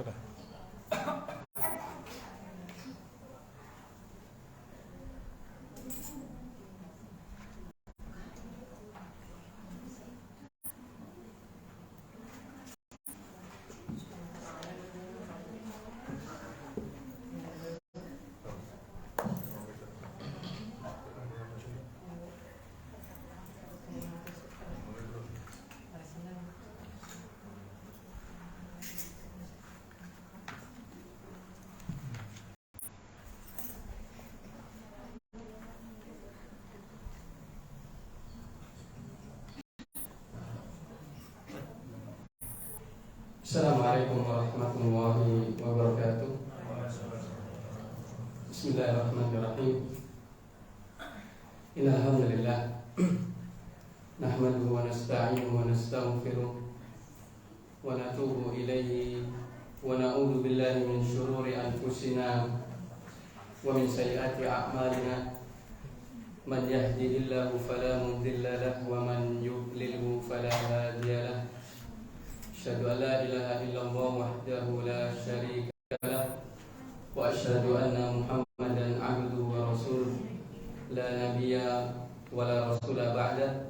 Sudah. Assalamualaikum warahmatullahi wabarakatuh. Bismillahirrahmanirrahim. Innal hamdalillah nahmaduhu wa nasta'inuhu wa nastaghfiruh wa natubu ilayhi wa na'udzu billahi min shururi anfusina wa min sayyiati a'malina. Man yahdihillahu fala mudilla lahu wa man yudlilhu fala hadiya lahu. Asyhadu an la ilaha illallah wahdahu la syarika lah wa asyhadu anna Muhammadan abduhu wa rasuluh la nabiyya wa la rasula ba'da.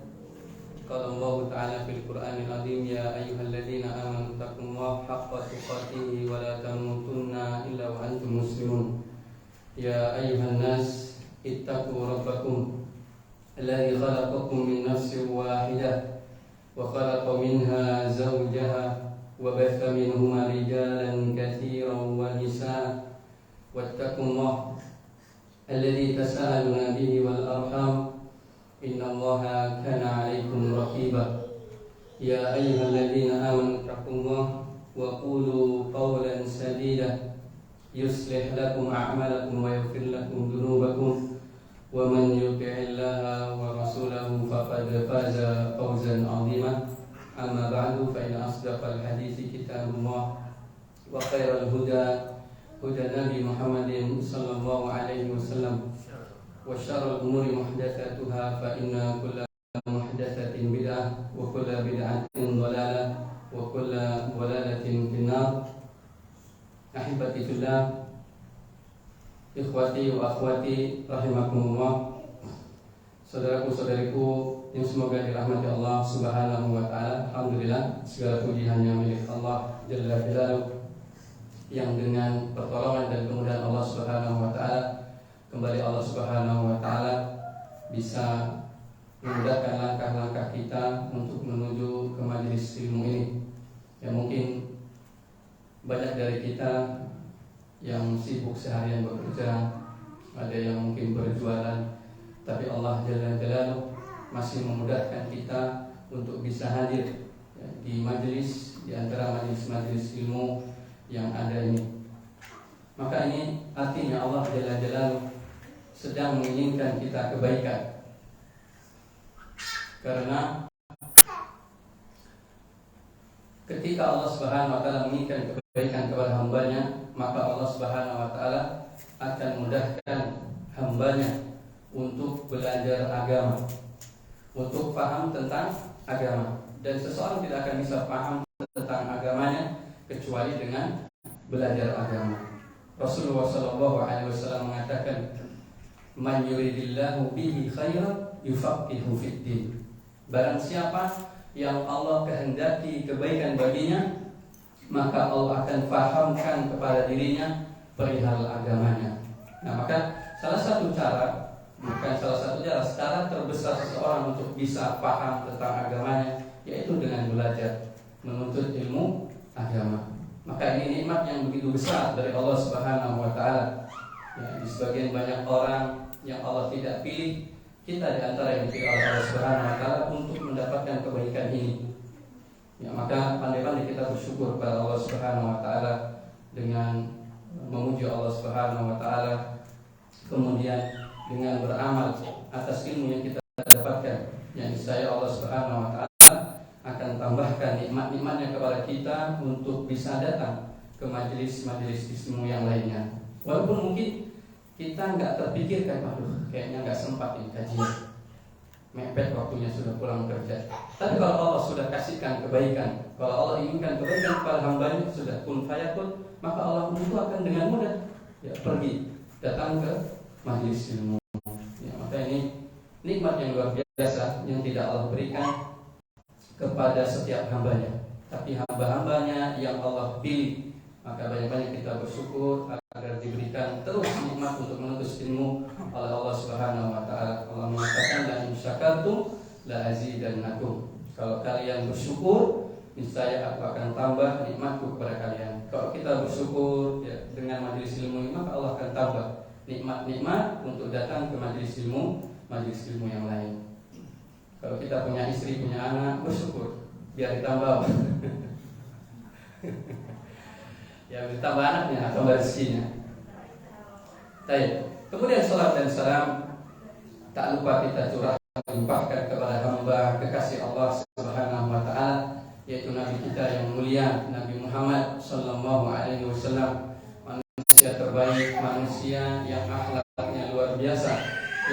Qala Allah ta'ala fil Qur'anil azim ya ayyuhalladzina amanu taqullaha haqqa tuqatih wa la tamutunna illa wa antum muslimun. Ya ayyuhan nas ittaqu rabbakum alladzi khalaqakum min nafsin wahidah وخلق منها زوجها وبث منهما رجالا كثيرا ونساء واتقوا الله الذي تساءلون به والأرحام إن الله كان عليكم رقيبا يا أيها الذين آمنوا اتقوا الله وقولوا قولا سديدا يصلح لكم أعمالكم ويغفر لكم ذنوبكم ومن يطع الله ورسوله فقد فاز فوزا عظيما. أما بعد فإن أصدق الحديث كتاب الله وخير الهدى هدى النبي محمد صلى الله عليه وسلم وشر الأمور محدثاتها فإن كل محدثة بدعة وكل بدعة ضلالة وكل ضلالة في النار. أحبتي في الله, ikhwati wa akhwati rahimakumullah, saudaraku-saudariku yang semoga dirahmati Allah Subhanahu wa taala. Alhamdulillah, segala puji hanya milik Allah Jalla Jalaluhu, yang dengan pertolongan dan kemudahan Allah Subhanahu wa taala kembali Allah Subhanahu wa taala bisa memudahkan langkah-langkah kita untuk menuju ke majelis ilmu ini. Ya, mungkin banyak dari kita yang sibuk seharian bekerja, ada yang mungkin berjualan, tapi Allah Jalla Jalaluhu masih memudahkan kita untuk bisa hadir di majelis, di antara majelis-majelis ilmu yang ada ini. Maka ini artinya Allah Jalla Jalaluhu sedang menginginkan kita kebaikan, karena ketika Allah Subhanahu wa taala menginginkan kebaikan kepada hambanya, maka Allah Subhanahu wa taala akan mudahkan hambanya untuk belajar agama, untuk paham tentang agama. Dan seseorang tidak akan bisa paham tentang agamanya kecuali dengan belajar agama. Rasulullah SAW mengatakan, "Man yuridillahu bihi khairan yufaqihu fid din." Barang siapa yang Allah kehendaki kebaikan baginya, maka Allah akan fahamkan kepada dirinya perihal agamanya. Nah, maka salah satu cara, bukan salah satu cara terbesar seseorang untuk bisa paham tentang agamanya, yaitu dengan belajar, menuntut ilmu agama. Maka ini nikmat yang begitu besar dari Allah Subhanahu wa taala. Ya, di sebagian banyak orang yang Allah tidak pilih, kita di antara yang dipilih oleh Allah Subhanahu wa taala untuk mendapatkan kebaikan ini. Ya, maka pandai-pandai kita bersyukur kepada Allah Subhanahu wa taala dengan memuji Allah Subhanahu wa taala, kemudian dengan beramal atas ilmu yang kita dapatkan. Yang saya Allah Subhanahu wa taala akan tambahkan nikmat-nikmatnya kepada kita untuk bisa datang ke majelis-majelis ilmu yang lainnya. Walaupun mungkin kita nggak terpikirkan, aduh kayaknya nggak sempat ini kajian. mepet waktunya sudah pulang kerja. Tapi kalau Allah sudah kasihkan kebaikan, kalau Allah inginkan kebaikan kepada hambanya, sudah kun fayakun, maka Allah itu akan dengan mudah ya pergi datang ke majelis ilmu. Ya, maka ini nikmat yang luar biasa yang tidak Allah berikan kepada setiap hambanya, tapi hamba-hambanya yang Allah pilih. Maka banyak-banyak kita bersyukur agar diberikan terus nikmat untuk menuntut ilmu oleh Allah Subhanahu wa taala. Allah mengatakan la in syakartum la azidannakum. Kalau kalian bersyukur, niscaya aku akan tambah nikmatku kepada kalian. Kalau kita bersyukur ya, dengan majelis ilmu ini, maka Allah akan tambah nikmat-nikmat untuk datang ke majelis ilmu yang lain. Kalau kita punya istri, punya anak, bersyukur biar ditambah. Ya ditambah anaknya, tambah rezekinya. Baik. Kemudian salat dan salam tak lupa kita limpahkan kepada hamba kekasih Allah Subhanahu wa taala, yaitu Nabi kita yang mulia, Nabi Muhammad sallallahu alaihi wasallam, manusia terbaik, manusia yang akhlaknya luar biasa,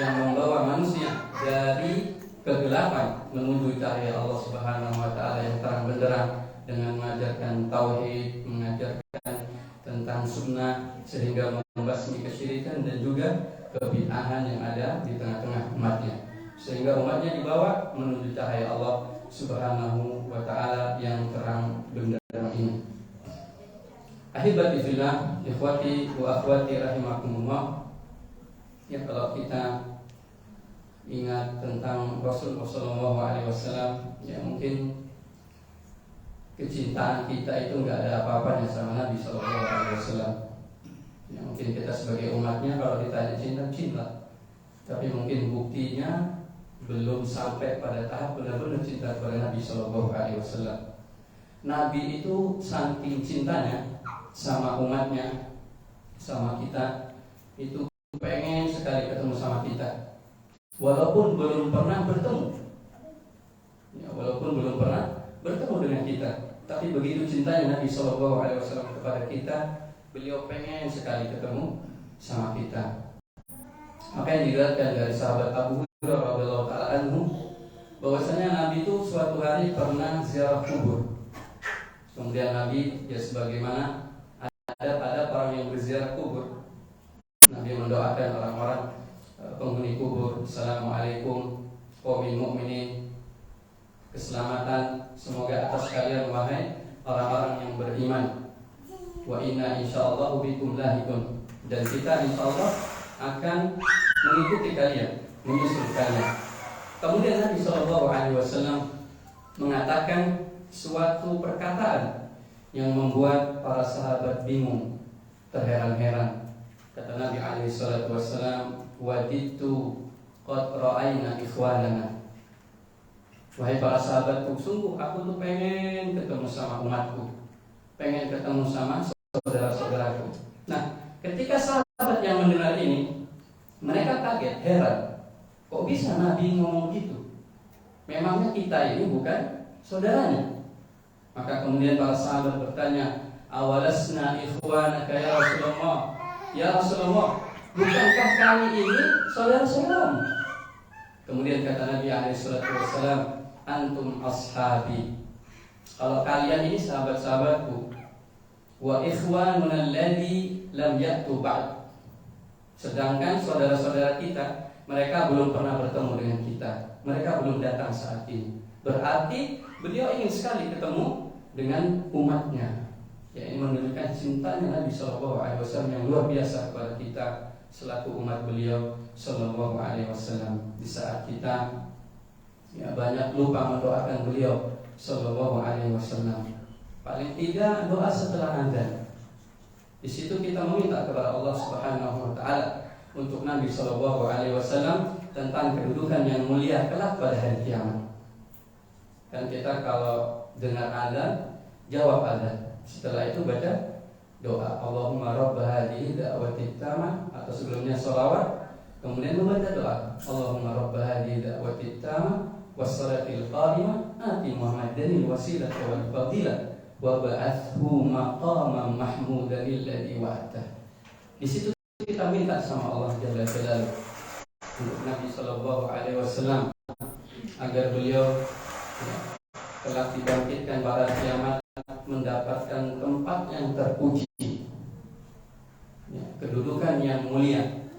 yang membawa manusia dari kegelapan menuju cahaya Allah Subhanahu wa taala yang terang benderang dengan mengajarkan tauhid, mengajarkan tentang sunnah sehingga membasmi kesyirikan dan juga kebid'ahan yang ada di tengah-tengah umatnya, sehingga umatnya dibawa menuju cahaya Allah Subhanahu wa taala yang terang benderang ini. Ahibati fillah, ikhwati wa akhwati rahimakumullah. Ya, kalau kita ingat tentang Rasulullah SAW, ya mungkin kecintaan kita itu nggak ada apa-apanya sama Nabi SAW. Ya, mungkin kita sebagai umatnya kalau ditanya cinta, tapi mungkin buktinya belum sampai pada tahap benar-benar cinta kepada Nabi SAW. Nabi itu saking cintanya sama umatnya, sama kita, itu pengen sekali ketemu sama kita, walaupun belum pernah bertemu. Ya, walaupun belum pernah bertemu dengan kita, tapi begitu cintanya Nabi SAW kepada kita, beliau pengen sekali ketemu sama kita. Maka yang diriwayatkan dari sahabat Abu Hurairah radhiyallahu taala anhu, bahwasanya Nabi itu suatu hari pernah ziarah kubur. Kemudian Nabi ya sebagaimana ada orang yang berziarah kubur, Nabi mendoakan orang-orang penghuni kubur, Assalamualaikum qaumil mu'minin, keselamatan semoga atas kalian wahai orang-orang yang beriman. Wa inna insyaallah bikum lahikun, dan kita insyaallah akan mengikuti kalian, menyusul kalian. Kemudian Nabi SAW mengatakan suatu perkataan yang membuat para sahabat bingung, terheran-heran. Kata Nabi SAW, wadittu qad ra'ayna ikhwanana. Wahai para sahabatku, sungguh aku tuh pengen ketemu sama umatku, pengen ketemu sama saudara-saudaraku. Nah, ketika sahabat yang mendengar ini, mereka kaget, heran. Kok bisa Nabi ngomong gitu? Memangnya kita ini bukan saudaranya? Maka kemudian para sahabat bertanya, awalasna ikhwanaka ya Rasulullah? Ya Rasulullah, bukankah kami ini saudara-saudaramu? Kemudian kata Nabi SAW, antum ashabi, kalau kalian ini sahabat-sahabatku, wa ikhwanuna alladhi lam ya'tu ba'd, sedangkan saudara-saudara kita, mereka belum pernah bertemu dengan kita, mereka belum datang saat ini. Berarti beliau ingin sekali ketemu dengan umatnya. Ya, ini menunjukkan cintanya Nabi SAW yang luar biasa kepada kita selaku umat beliau SAW. Di saat kita ya banyak lupa mendoakan beliau SAW, paling tidak doa setelah adzan. Di situ kita meminta kepada Allah Subhanahu wa taala untuk Nabi SAW tentang kedudukan yang mulia kelak pada hari kiamat. Dan kita kalau dengar adzan, jawab adzan. Setelah itu baca doa Allahumma rabb hadhihi da'wati tamah, atau sebelumnya sholawat, kemudian membaca doa Allahumma rabb hadhihi da'wati tamah wassalatil qadimah ati Muhammadan wasilah wal fadilah wa ba'athu maqaman mahmudan alladhi wa'ata. Di situ kita minta sama Allah Jalla Jalaluhu untuk Nabi SAW agar beliau telah dibangkitkan pada kiamat mendapatkan tempat yang terpuji, kedudukan yang mulia.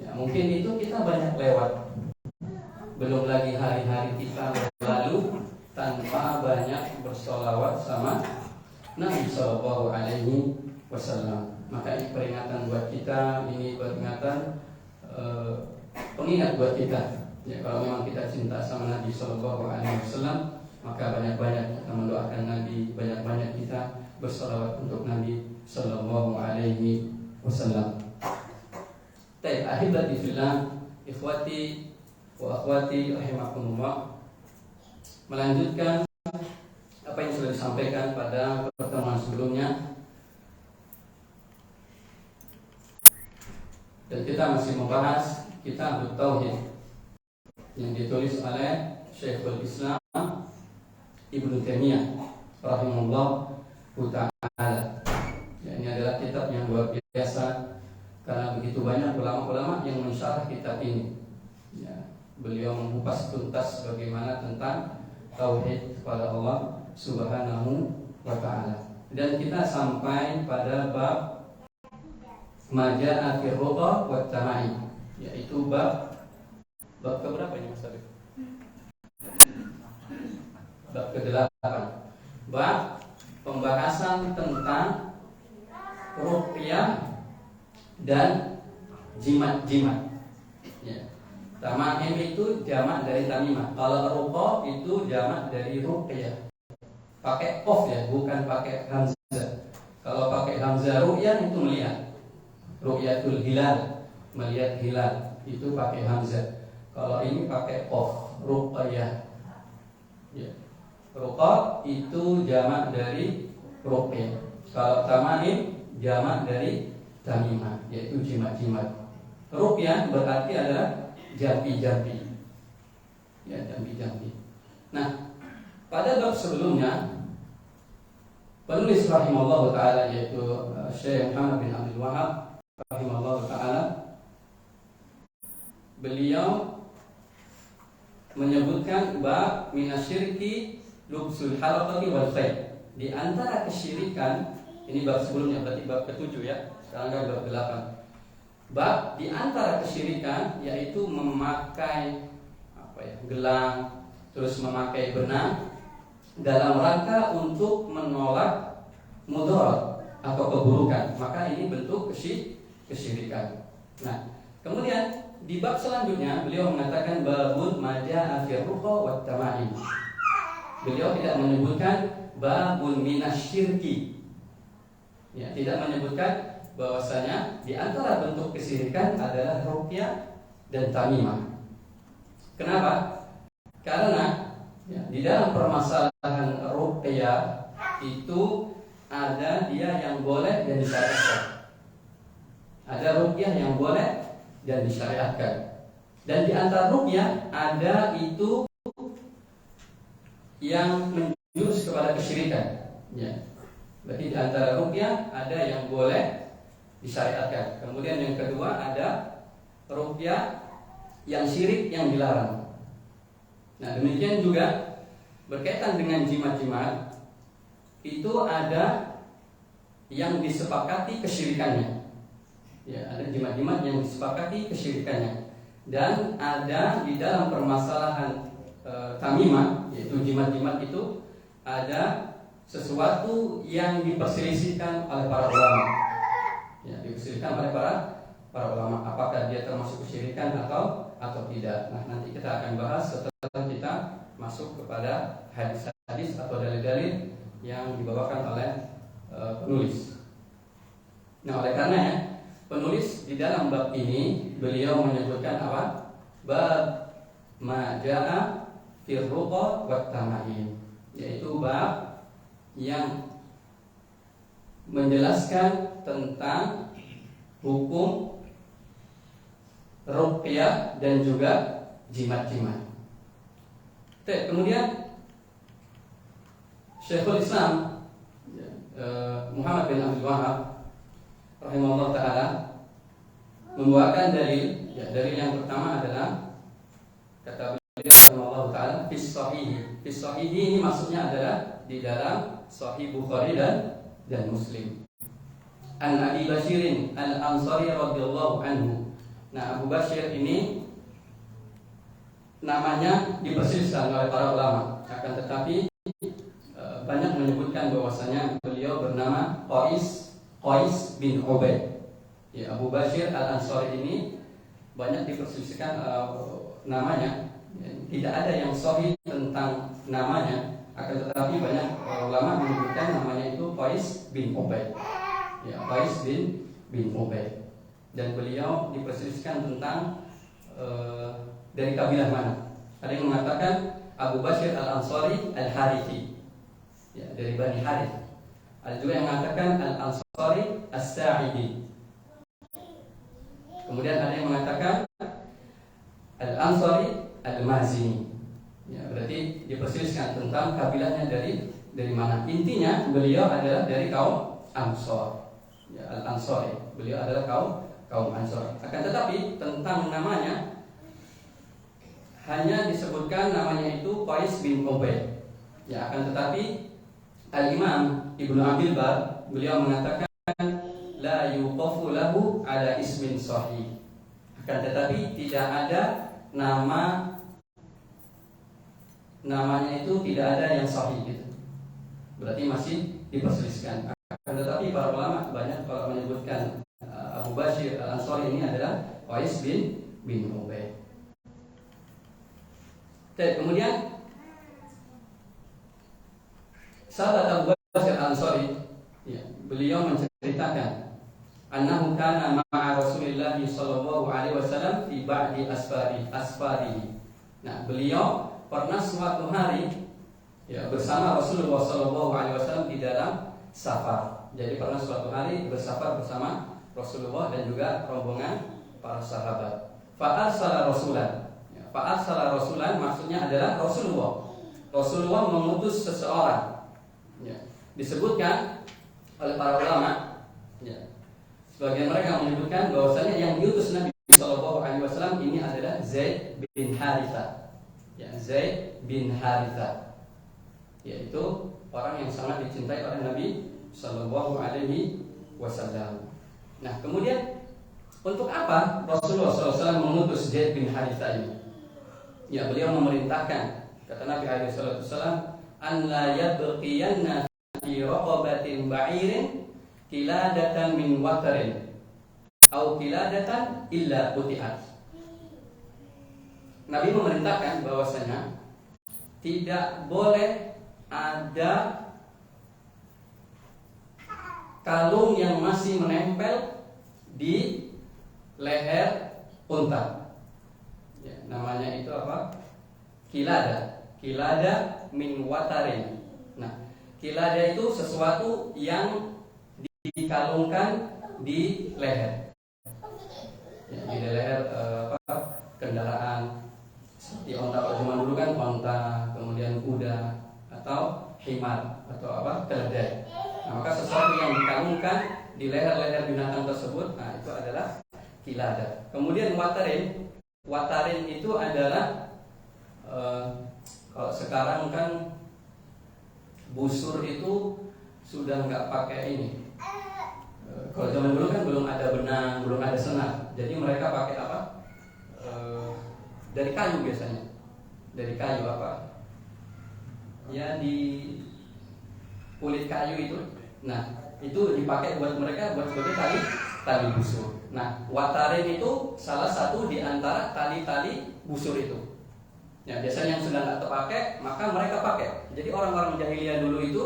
Mungkin itu kita banyak lewat, belum lagi hari-hari kita lalu tanpa banyak bersolawat sama Nabi Shallallahu Alaihi Wasallam. Maka ini peringatan buat kita, ini peringatan pengingat buat kita. Kalau memang kita cinta sama Nabi Shallallahu Alaihi Wasallam, maka banyak-banyak kita mendoakan Nabi, banyak-banyak kita bersolawat untuk Nabi Shallallahu Alaihi Wasallam. Baik, ahibati fillah, ikhwati wa akhwati rahimakumullah. Melanjutkan apa yang sudah disampaikan pada pertemuan sebelumnya, dan kita masih membahas kitab Tauhid yang ditulis oleh Syekhul Islam Ibnu Taimiyah rahimahullah ta'ala. Ini adalah kitab yang luar biasa karena begitu banyak ulama-ulama yang mensyarah kitab ini. Beliau mengupas tuntas bagaimana tentang tauhid kepada Allah Subhanahu wa ta'ala. Dan kita sampai pada bab Maja'a fi ruqa wa tamai, yaitu bab keberapa ini Mas Arif? Bab ke-8. Bab pembahasan tentang ruqyah dan jimat-jimat. Tama'im itu jamak dari tamimah. Kalau ruqa itu jamak dari ruqyah. Pakai qaf ya, bukan pakai hamzah. Kalau pakai hamzah ru'yah itu melihat. Ru'yatul hilal, melihat hilal, itu pakai hamzah. Kalau ini pakai qaf, ruqyah. Ruqa itu jamak dari ruqyah. Kalau tama'im jamak dari tamimah, yaitu jimat-jimat. Ruqyah berarti adalah jampi-jampi. Jampi-jampi. Nah, pada bab sebelumnya penulis rahimahullah ta'ala, yaitu Syekh Muhammad bin Abdul Wahab rahimahullah ta'ala, beliau menyebutkan bab minasyirki lubsul halaqati wal khayl. Di antara kesyirikan, ini bab sebelumnya, berarti bab ke-7 ya. Sekarang kan bab ke-8. Bab di antara kesyirikan yaitu memakai gelang, terus memakai benang dalam rangka untuk menolak mudarat atau keburukan. Maka ini bentuk kesyirikan. Nah, kemudian di bab selanjutnya beliau mengatakan babun maja'a fi ruqa wat tama'im. Beliau tidak menyebutkan babun minasyirki. Tidak menyebutkan bahwasanya di antara bentuk kesyirikan adalah ruqyah dan tamimah. Kenapa? Karena di dalam permasalahan ruqyah itu ada dia yang boleh dan disyariatkan. Ada ruqyah yang boleh dan disyariatkan. Dan di antara ruqyah ada itu yang menjurus kepada kesyirikan. Berarti di antara ruqyah ada yang boleh disyariatkan. Kemudian yang kedua ada ruqyah yang syirik yang dilarang. Nah, demikian juga berkaitan dengan jimat-jimat, itu ada yang disepakati kesyirikannya. Ada jimat-jimat yang disepakati kesyirikannya. Dan ada di dalam permasalahan tamimah, yaitu jimat-jimat itu ada sesuatu yang diperselisihkan oleh para ulama. Diperselisihkan oleh para ulama, apakah dia termasuk kesyirikan atau tidak. Nah, nanti kita akan bahas setelah kita masuk kepada hadis-hadis atau dalil-dalil yang dibawakan oleh penulis. Nah, oleh karenanya penulis di dalam bab ini beliau menyebutkan apa? Bab ma jaa fi ruqa wat tama'im, yaitu bab yang menjelaskan tentang hukum ruqyah dan juga jimat-jimat. Kemudian Syekhul Islam Muhammad bin Abdul Wahab rahimahullah ta'ala membawakan dalil. Dalil yang pertama adalah kata beliau rahimahullah ta'ala fis sahih. Fis sahih ini maksudnya adalah di dalam Sahih Bukhari dan Muslim. An Abi Bashirin Al-Ansari radhiyallahu anhu. Nah, Abu Bashir ini namanya diperselisihkan oleh para ulama, akan tetapi banyak menyebutkan bahwasanya beliau bernama Qais bin Ubaid. Ya, Abu Bashir Al-Ansari ini banyak diperselisihkan namanya. Tidak ada yang sahih tentang namanya, akan tetapi banyak ulama menyebutkan namanya itu Qais bin Ubaid. Ya, Qais bin Ubaid. Dan beliau diperselisihkan tentang dari kabilah mana. Ada yang mengatakan Abu Bashir Al-Ansari Al-Harithi, ya, dari Bani Harith. Ada juga yang mengatakan Al-Ansari As-Sa'idi. Kemudian ada yang mengatakan Al-Ansari Al-Mazini. Ya, berarti diperselisihkan tentang kabilahnya dari mana. Intinya beliau adalah dari kaum Ansor. Ya, Al-Ansari. Beliau adalah kaum Ansor. Akan tetapi tentang namanya hanya disebutkan namanya itu Qais bin Ubaid. Ya, akan tetapi Al-Imam Ibnu Abdul Bar beliau mengatakan la yuqafu lahu ala ismin sahih. Akan tetapi tidak ada namanya itu tidak ada yang sahih gitu. Berarti masih diperselisihkan. Akan tetapi para ulama banyak kalau menyebutkan Abu Bashir Al-Ansari ini adalah Qais bin Ubaid. Kemudian sahabat Abu Bashir Al-Ansari, ya, beliau menceritakan annahu kana ma'a Rasulillah sallallahu alaihi wasallam fi ba'di asfarihi. Nah, beliau pernah suatu hari, ya, bersama Rasulullah sallallahu alaihi wasallam di dalam safar. Jadi pernah suatu hari bersafar bersama Rasulullah dan juga rombongan para sahabat. Fa'arsala rasulan. Ya, fa'arsala rasulan maksudnya adalah Rasulullah mengutus seseorang. Ya, disebutkan oleh para ulama, ya, sebagian mereka menyebutkan bahwasanya yang diutus Nabi sallallahu alaihi wasallam ini adalah Zaid bin Haritha. Ya, Zaid bin Haritha, yaitu orang yang sangat dicintai oleh Nabi sallallahu alaihi wasallam. Nah, kemudian untuk apa Rasulullah SAW mengutus Zaid bin Haritha ini? Ya, beliau memerintahkan, kata Nabi alaihi wasallam, an la yabqiyanna fi raqabatin ba'irin kiladatan min watarin au kiladatan illa quti'at. Nabi memerintahkan bahwasanya tidak boleh ada kalung yang masih menempel di leher unta. Ya, namanya itu apa? Kilada min watarin. Nah, kilada itu sesuatu yang dikalungkan di leher. Ya, di leher kendaraan seperti onta. Kalau zaman dulu kan onta, kemudian kuda atau himar atau keledai. Nah, maka sesuatu yang dikalungkan di leher-leher binatang tersebut, nah itu adalah kilada. Kemudian watarin itu adalah kalau sekarang kan busur itu sudah nggak pakai ini. Kalau zaman dulu kan belum ada benang, belum ada senar. Jadi mereka pakai apa? Dari kayu biasanya. Dari kayu apa? Ya, di kulit kayu itu. Nah, itu dipakai buat mereka buat sebagai tali busur. Nah, watarin itu salah satu di antara tali-tali busur itu. Ya, biasanya yang sudah nggak terpakai, maka mereka pakai. Jadi orang-orang jahiliyah dulu itu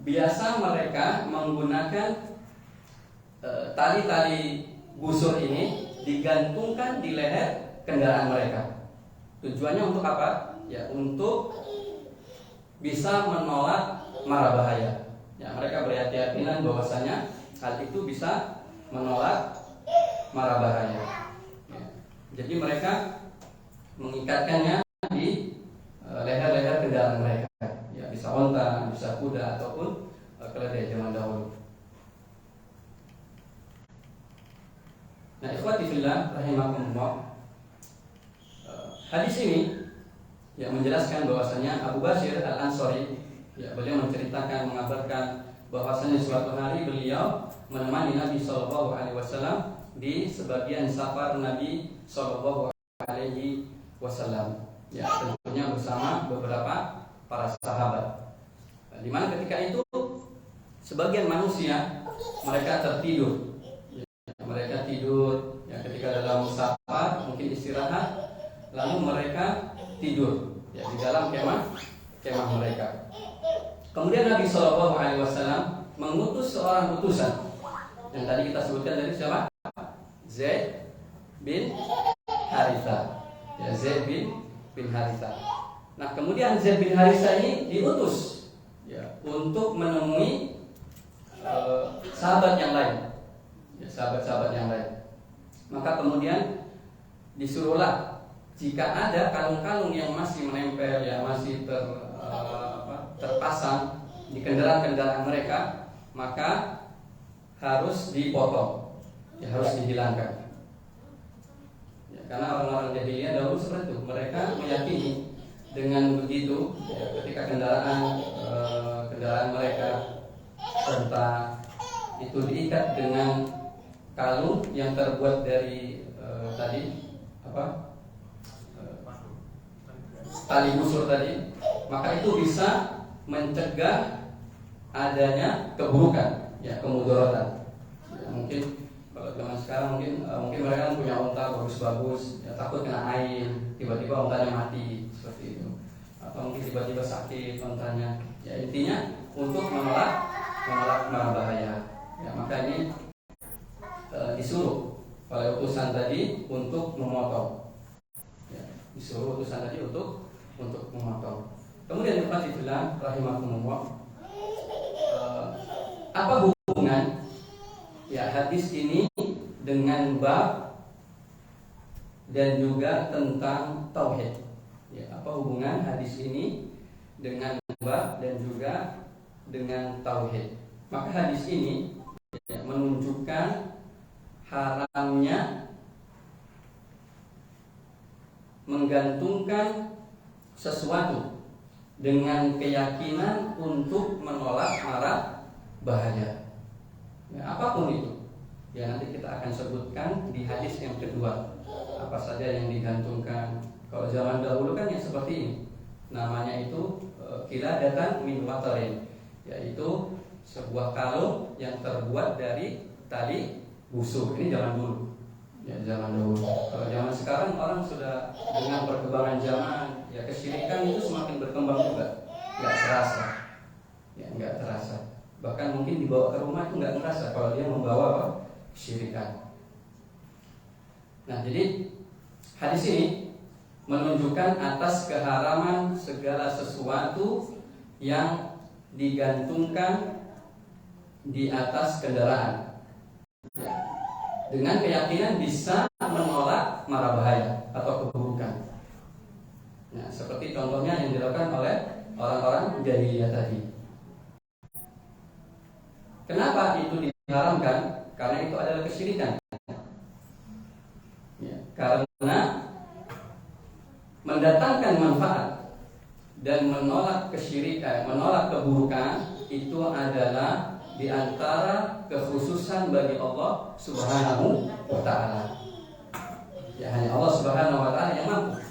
biasa mereka menggunakan tali-tali busur ini digantungkan di leher kendaraan mereka. Tujuannya untuk apa? Ya, untuk bisa menolak mara bahaya. Ya, mereka berkeyakinan bahwasanya hal itu bisa menolak mara bahaya. Ya, jadi mereka mengikatkannya di leher-leher kendaraan mereka. Ya, bisa onta, bisa kuda ataupun keledai zaman dahulu. Nah, ikhwati fillah rahimakumullah. Hadis ini yang menjelaskan bahwasanya Abu Bashir Al-Ansari, ya, beliau menceritakan, mengabarkan bahwasanya suatu hari beliau menemani Nabi Shallallahu Alaihi Wasallam di sebagian safar Nabi Shallallahu Alaihi Wasallam, ya, tentunya bersama beberapa para sahabat. Di mana ketika itu sebagian manusia mereka tertidur, ya, mereka tidur, ya, ketika dalam safar mungkin istirahat, lalu mereka tidur, ya, di dalam kemah mereka. Kemudian Nabi Shallallahu Alaihi Wasallam mengutus seorang utusan yang tadi kita sebutkan dari siapa? Zaid bin Haritha. Ya, Zaid bin Haritha. Nah, kemudian Zaid bin Haritha ini diutus, ya, untuk menemui sahabat yang lain, ya, sahabat-sahabat yang lain. Maka kemudian disuruhlah jika ada kalung-kalung yang masih menempel, ya, masih terpasang di kendaraan-kendaraan mereka, maka harus dipotong, ya, harus dihilangkan. Ya, karena orang-orang jahiliyah dahulu seperti itu, mereka meyakini dengan begitu, ya, ketika kendaraan mereka serta itu diikat dengan kalung yang terbuat dari tali busur tadi, maka itu bisa mencegah adanya keburukan, ya, kemudaratan. Ya, mungkin kalau zaman sekarang mungkin mereka punya unta bagus-bagus, ya, takut kena air, tiba-tiba untanya mati seperti itu, atau mungkin tiba-tiba sakit untanya. Ya, intinya untuk menolak mara bahaya. Ya, maka ini disuruh oleh utusan tadi untuk memotong. Ya, disuruh utusan tadi untuk memotong. Kemudian Al-Fatihah rahimahumullah, apa hubungan, ya, hadis ini dengan bab dan juga tentang tauhid? Ya, apa hubungan hadis ini dengan bab dan juga dengan tauhid? Maka hadis ini, ya, menunjukkan haramnya menggantungkan sesuatu dengan keyakinan untuk menolak mara bahaya, ya, apapun itu. Ya, nanti kita akan sebutkan di hadis yang kedua apa saja yang digantungkan. Kalau zaman dahulu kan yang seperti ini, namanya itu qiladatan min watarin, yaitu sebuah kalung yang terbuat dari tali busur. Ini zaman dulu, ya, zaman dahulu. Kalau zaman sekarang orang sudah dengan perkembangan zaman, ya, kesyirikan itu semakin berkembang juga, nggak terasa, ya, nggak terasa. Bahkan mungkin dibawa ke rumah itu nggak terasa kalau dia membawa kesyirikan. Nah, jadi hadis ini menunjukkan atas keharaman segala sesuatu yang digantungkan di atas kendaraan, ya, dengan keyakinan bisa menolak mara bahaya atau keburukan. Nah, seperti contohnya yang dilakukan oleh orang-orang jahiliyah tadi. Kenapa itu diharamkan? Karena itu adalah kesyirikan. Ya, karena mendatangkan manfaat dan menolak kesyirikan, menolak keburukan, itu adalah di antara kekhususan bagi Allah Subhanahu wa Ta'ala. Ya, hanya Allah Subhanahu wa Ta'ala yang mampu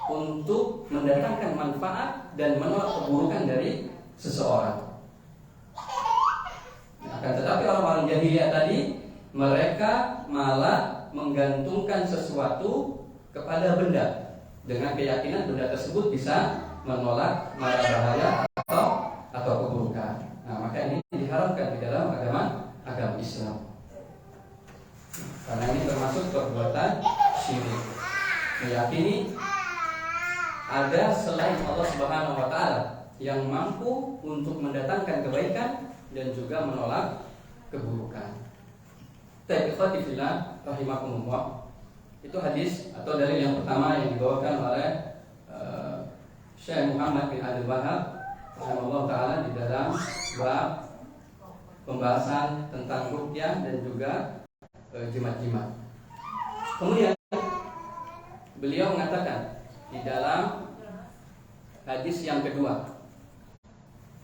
untuk mendatangkan manfaat dan menolak keburukan dari seseorang. Nah, akan tetapi orang-orang jahiliyah tadi, mereka malah menggantungkan sesuatu kepada benda dengan keyakinan benda tersebut bisa menolak mara bahaya atau keburukan. Nah, maka ini diharamkan di dalam agama Islam. Karena ini termasuk perbuatan syirik. Meyakini ada selain Allah Subhanahu wa Ta'ala yang mampu untuk mendatangkan kebaikan dan juga menolak keburukan. Ikhwatifillah rahimakumullah. Itu hadis atau dalil yang pertama yang dibawakan oleh Syekh Muhammad bin Abdul Wahhab rahimahullah ta'ala di dalam bab pembahasan tentang ruqyah dan juga jimat-jimat. Kemudian beliau mengatakan di dalam hadis yang kedua.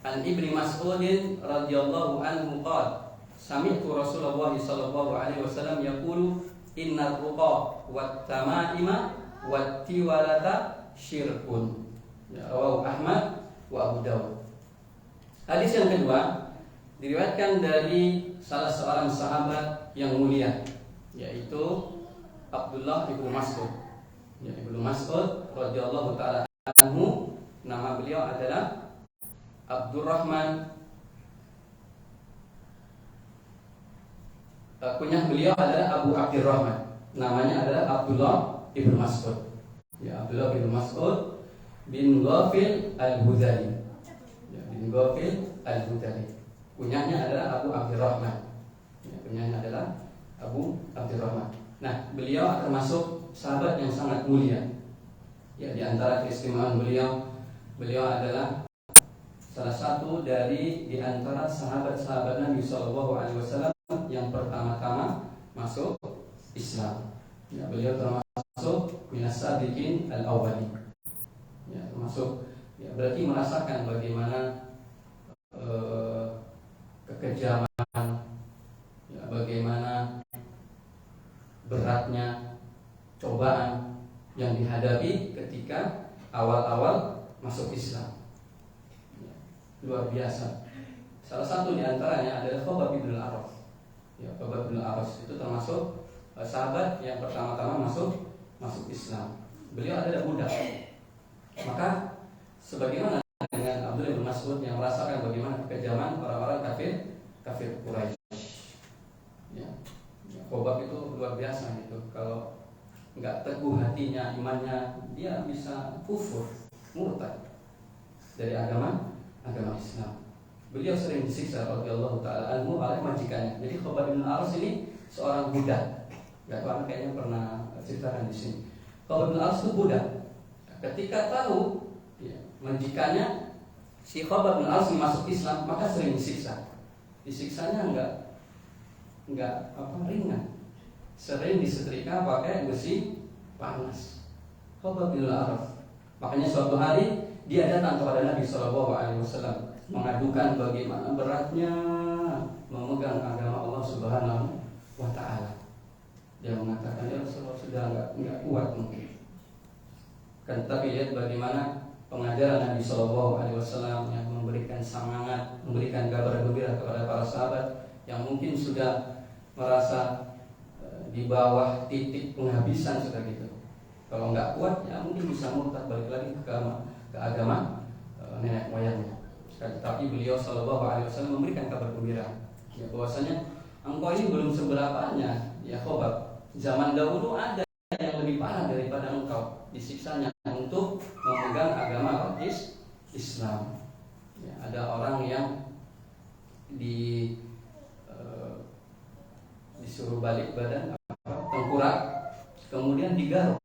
An Ibnu Mas'ud radhiyallahu anhu qala sami'tu Rasulullah sallallahu alaihi wasallam yaqulu innar ruqa wat tamaima wat tiwalata syirkun. Ya, rawahu Ahmad wa Abu Dawud. Hadis yang kedua diriwayatkan dari salah seorang sahabat yang mulia, yaitu Abdullah ibnu Mas'ud. Ya, Ibnu Mas'ud radhiyallahu taala anhu, nama beliau adalah Abdurrahman. Kunyah beliau adalah Abu Abdurrahman. Namanya adalah Abdullah ibnu Mas'ud. Ya, Abdullah ibnu Mas'ud bin Ghafil al-Hudhali. Ya, bin Ghafil al-Hudhali. Kunyahnya adalah Abu Abdurrahman. Ya, kunyahnya adalah Abu Abdurrahman. Nah, beliau termasuk sahabat yang sangat mulia. Ya, di antara keistimewaan beliau adalah salah satu di antara sahabat-sahabat Nabi Shallallahu Alaihi Wasallam yang pertama-tama masuk Islam. Ya, beliau termasuk minas sabiqin al-awwalin. Ya, termasuk, ya, berarti merasakan bagaimana kekejaman, ya, bagaimana beratnya cobaan yang dihadapi ketika awal-awal masuk Islam. Ya, luar biasa. Salah satu di antaranya adalah Khabbab bin al-Aras. Ya, Khabbab bin al-Aras itu termasuk sahabat yang pertama-tama masuk Islam. Beliau adalah budak. Maka sebagaimana dengan Abdullah bin Mas'ud yang merasakan bagaimana kekejaman orang-orang kafir Quraisy. Ya, Khabbab itu luar biasa gitu. Kalau nggak teguh hatinya, imannya, dia bisa kufur, murtad dari agama Islam. Beliau sering disiksa radhiyallahu taala anhu oleh majikannya. Jadi Khabbab bin al-Aras ini seorang budak. Gak tahu, kayaknya pernah ceritakan di sini. Khabbab bin al-Aras itu budak. Ketika tahu, ya, majikannya si Khabbab bin al-Aras masuk Islam, maka sering disiksa. Disiksanya enggak ringan. Sering disetrika pakai besi panas. Khabbab bin al-Aras. Makanya suatu hari dia datang kepada Nabi Shallallahu Alaihi Wasallam mengadukan bagaimana beratnya memegang agama Allah Subhanahu wa Ta'ala. Dia mengatakan, ya Rasulullah, sudah enggak kuat mungkin. Kan, tapi lihat bagaimana pengajaran Nabi Shallallahu Alaihi Wasallam yang memberikan semangat, memberikan kabar gembira kepada para sahabat yang mungkin sudah merasa di bawah titik penghabisan sudah gitu. Kalau nggak kuat, ya mungkin bisa murtad, balik lagi ke agama nenek moyangnya. Tetapi beliau Shallallahu Alaihi Wasallam memberikan kabar gembira, ya, bahwasanya engkau ini belum seberapanya, ya Khabbab. Zaman dahulu ada yang lebih parah daripada engkau disiksanya untuk memegang agama Islam. Ya, ada orang yang disuruh balik badan tengkurap, kemudian digaruk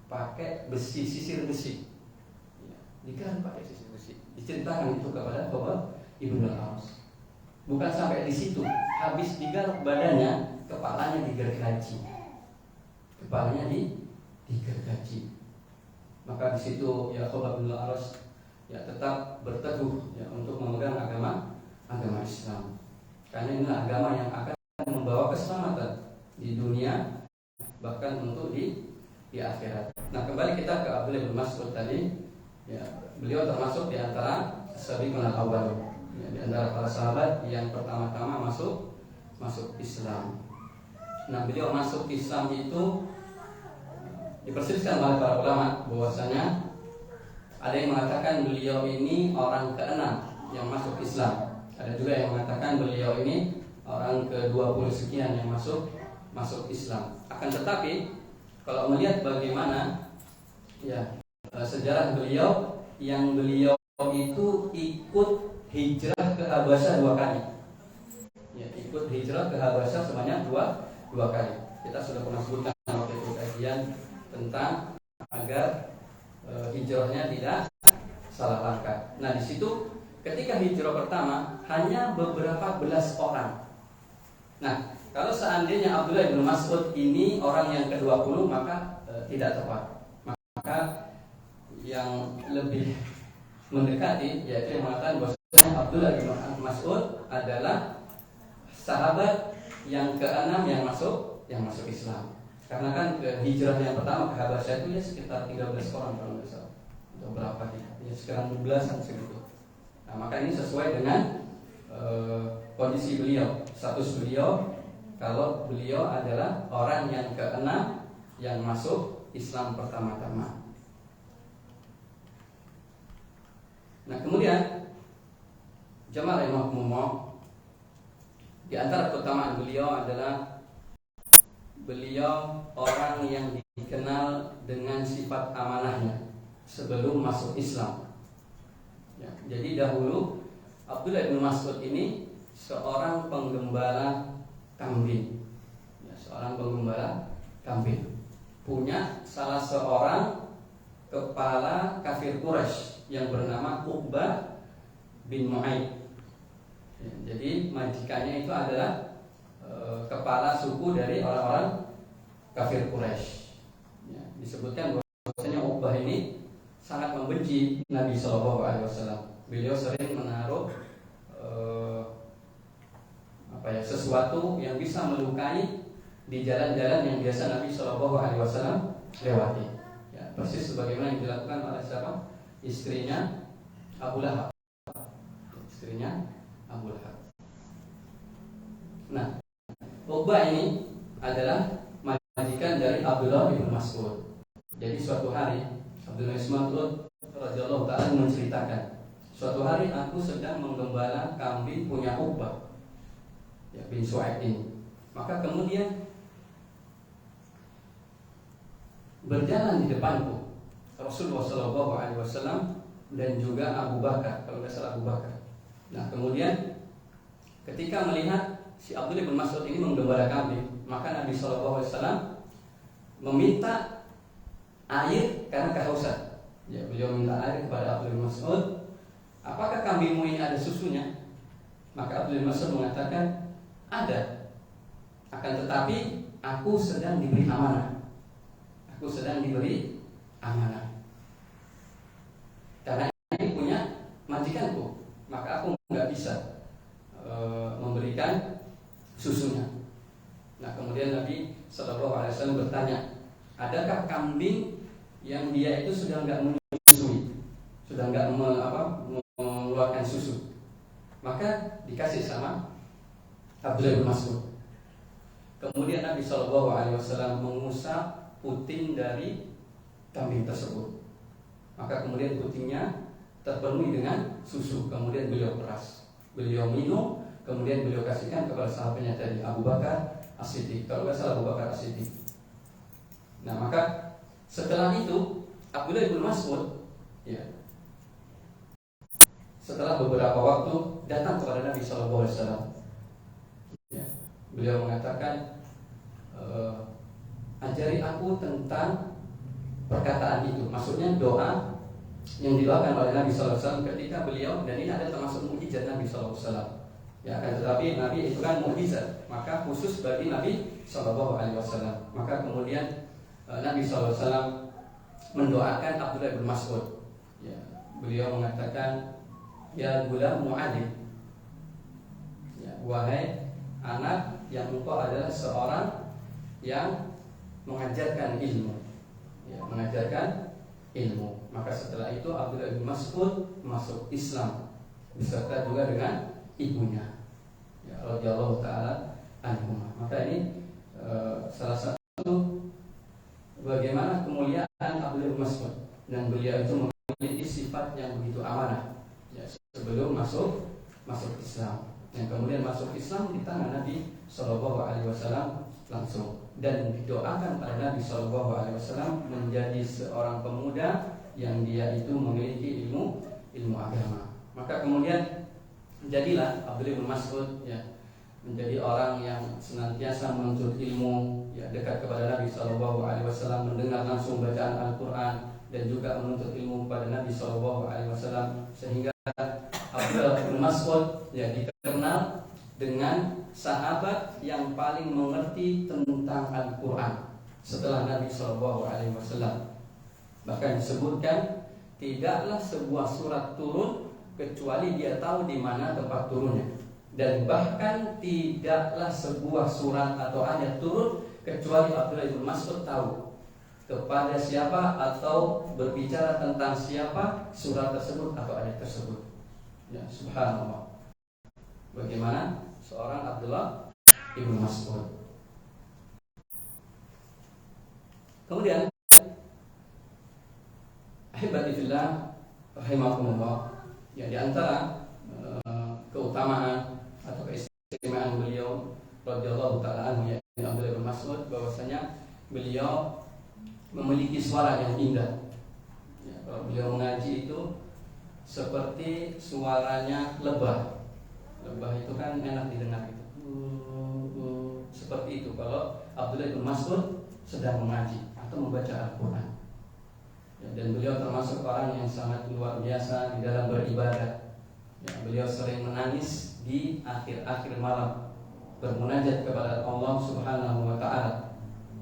pakai besi, sisir besi. Ya, digaruk pakai sisir besi. Diceritakan itu kepada Khabbab ibnu al-Aras. Bukan sampai di situ, habis digaruk badannya, kepalanya digergaji. Kepalanya digergaji. Maka di situ, ya, Khabbab bin al-Aras, ya, tetap berteguh, ya, untuk memegang agama Islam. Karena ini agama yang akan membawa keselamatan di dunia, bahkan untuk di akhirat. Nah, kembali kita ke Abdullah bin Mas'ud tadi, ya, beliau termasuk di antara sahabiqul awwal, ya, di antara para sahabat yang pertama-tama masuk Islam. Nah, beliau masuk Islam itu diperselisihkan oleh para ulama bahwasanya ada yang mengatakan beliau ini orang ke-6 yang masuk Islam. Ada juga yang mengatakan beliau ini orang ke-20 sekian yang masuk Islam. Akan tetapi kalau melihat bagaimana, ya, sejarah beliau itu ikut hijrah ke Habasyah 2 kali. Ya, ikut hijrah ke Habasyah sebanyak dua kali. Kita sudah pernah sebutkan waktu itu kajian tentang agar hijrahnya tidak salah langkah. Nah, di situ ketika hijrah pertama hanya beberapa belas orang. Nah, kalau seandainya Abdullah bin Mas'ud ini orang yang ke-20, maka tidak tepat. Maka yang lebih mendekati, yaitu yang mengatakan bahwasanya Abdullah bin Mas'ud adalah sahabat yang keenam yang masuk Islam. Karena kan hijrah yang pertama ke Habasyah itu ya sekitar 13 orang kalau nggak salah, atau berapa ya sekarang 12-an segitu. Nah, maka ini sesuai dengan kondisi beliau, status beliau, kalau beliau adalah orang yang keenam yang masuk Islam pertama-tama. Nah, kemudian jamaah rahimakumullah, di antara keutamaan beliau adalah beliau orang yang dikenal dengan sifat amanahnya sebelum masuk Islam. Ya, jadi dahulu Abdullah bin Mas'ud ini seorang penggembala kambing, ya, seorang penggembala kambing, punya salah seorang kepala kafir Quraisy yang bernama Uqbah bin Mu'aid. Ya, jadi majikannya itu adalah kepala suku dari orang-orang kafir Quraisy. Ya, disebutkan bahwasanya Uqbah ini sangat membenci Nabi SAW. Beliau sering menaruh sesuatu yang bisa melukai di jalan-jalan yang biasa Nabi SAW lewati. Ya, persis sebagaimana yang dilakukan oleh siapa? Istrinya Abu Lahab. Nah, Uqbah ini adalah majikan dari Abdullah bin Mas'ud. Jadi suatu hari Abdullah bin Mas'ud radhiyallahu ta'ala menceritakan, suatu hari aku sedang menggembala kambing punya Uqbah, ya, bin Su'aid ini. Maka kemudian berjalan di depanku Rasulullah SAW dan juga Abu Bakar, kalau tidak salah Abu Bakar. Nah, kemudian ketika melihat si Abdullah bin Mas'ud ini menggembala kambing, maka Nabi SAW meminta air karena kehausan. Ya, beliau minta air kepada Abdullah bin Mas'ud, apakah kambingmu ini ada susunya? Maka Abdullah bin Mas'ud mengatakan, ada. Akan tetapi aku sedang diberi amanah. Karena ini punya majikanku, maka aku nggak bisa memberikan susunya. Nah, kemudian Nabi SAW bertanya, adakah kambing yang dia itu sudah nggak menyusui, sudah nggak mengeluarkan susu? Maka dikasih sama Abdullah bin Mas'ud. Kemudian Nabi SAW mengusap puting dari kambing tersebut. Maka kemudian putingnya terpenuhi dengan susu. Kemudian beliau peras, beliau minum, kemudian beliau kasihkan kepada sahabatnya tadi, Abu Bakar As-Siddiq. Kalau nggak salah Abu Bakar As-Siddiq. Nah, maka setelah itu Abdullah bin Mas'ud, ya, setelah beberapa waktu datang kepada Nabi SAW. Ya, beliau mengatakan, ajari aku tentang perkataan itu. Maksudnya doa yang didoakan oleh Nabi SAW ketika beliau, dan ini ada termasuk mukjizat Nabi SAW. Ya, tetapi Nabi itu kan mukjizat, maka khusus bagi Nabi SAW. Maka kemudian Nabi SAW mendoakan Abdullah bin Mas'ud. Ya, beliau mengatakan, ya gulam mu'alim, ya, wahai anak yang engkau adalah seorang yang mengajarkan ilmu, ya, mengajarkan ilmu. Maka setelah itu Abdullah bin Mas'ud masuk Islam beserta juga dengan ibunya, ya, radhiyallahu ta'ala anhuma. Maka ini salah satu bagaimana kemuliaan Abdullah bin Mas'ud, dan beliau itu memiliki sifat yang begitu amanah, ya, sebelum masuk Islam. Yang kemudian masuk Islam di tangan Nabi SAW langsung, dan didoakan pada Nabi SAW menjadi seorang pemuda yang dia itu memiliki ilmu agama. Maka kemudian jadilah Abdullah bin Mas'ud, ya, menjadi orang yang senantiasa menuntut ilmu, ya, dekat kepada Nabi SAW, mendengar langsung bacaan Al-Quran, dan juga menuntut ilmu kepada Nabi SAW, sehingga Abdullah bin Mas'ud, ya, dikenal dengan sahabat yang paling mengerti tentang Al-Quran setelah Nabi SAW. Bahkan disebutkan tidaklah sebuah surat turun kecuali dia tahu di mana tempat turunnya. Dan bahkan tidaklah sebuah surat atau ayat turun kecuali Abdullah bin Mas'ud tahu kepada siapa atau berbicara tentang siapa surat tersebut atau ayat tersebut. Ya, subhanallah. Bagaimana seorang Abdullah bin Mas'ud. Kemudian ahibati fillah rahimakumullah, ya di antara keutamaan atau keistimewaan beliau radhiyallahu taala anhu, ya Abdullah bin Mas'ud, bahwasanya beliau memiliki suara yang indah. Ya, kalau beliau mengaji itu seperti suaranya lebah. Lebah itu kan enak didengar gitu. Seperti itu kalau Abdullah bin Mas'ud sedang mengaji atau membaca Al-Quran. Ya, dan beliau termasuk orang yang sangat luar biasa di dalam beribadah. Ya, beliau sering menangis di akhir-akhir malam, bermunajat kepada Allah Subhanahu wa Ta'ala,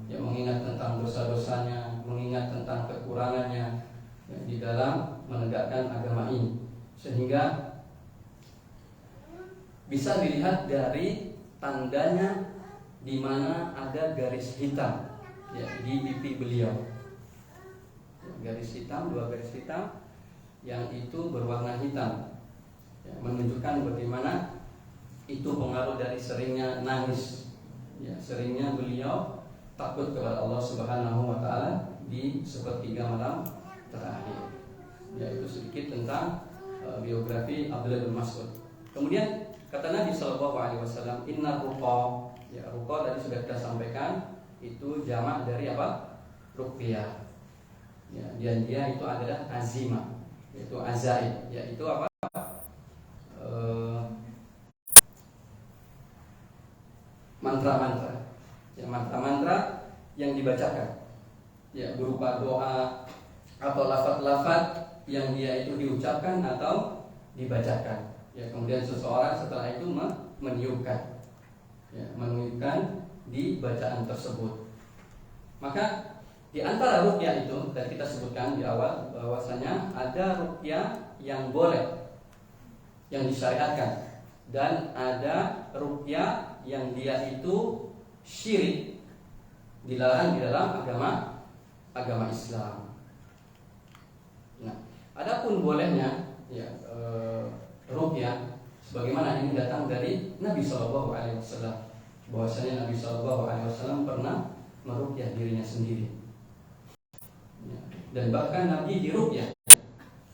ya, mengingat tentang dosa-dosanya, mengingat tentang kekurangannya, ya, di dalam menegakkan agama ini, sehingga bisa dilihat dari tandanya di mana ada garis hitam, ya, di pipi beliau. Ya, garis hitam, 2 garis hitam yang itu berwarna hitam, ya, menunjukkan bagaimana itu pengaruh dari seringnya nangis, ya, seringnya beliau takut kepada Allah Subhanahu wa Ta'ala di sepertiga malam terakhir. Ya, itu sedikit tentang biografi Abdullah bin Mas'ud. Kemudian kata Nabi Shallallahu Alaihi Wasallam, inna ruqa, ya, ruqa tadi sudah kita sampaikan, itu jamak dari apa? Ruqyah. Ya, dan dia itu adalah azimah, yaitu azaib, yaitu apa? Mantra-mantra, ya, mantra-mantra yang dibacakan, ya, berupa doa atau lafaz-lafaz yang dia itu diucapkan atau dibacakan. Ya, kemudian seseorang setelah itu meniupkan, ya, meniupkan di bacaan tersebut. Maka di antara ruqyah itu tadi kita sebutkan di awal bahwasanya ada ruqyah yang boleh, yang disyariatkan, dan ada ruqyah yang dia itu syirik, dilarang di dalam agama Islam. Nah, adapun bolehnya, ya, ruqyah sebagaimana ini datang dari Nabi Shallallahu Alaihi Wasallam, bahwasanya Nabi Shallallahu Alaihi Wasallam pernah meruqyah dirinya sendiri, ya, dan bahkan Nabi diruqyah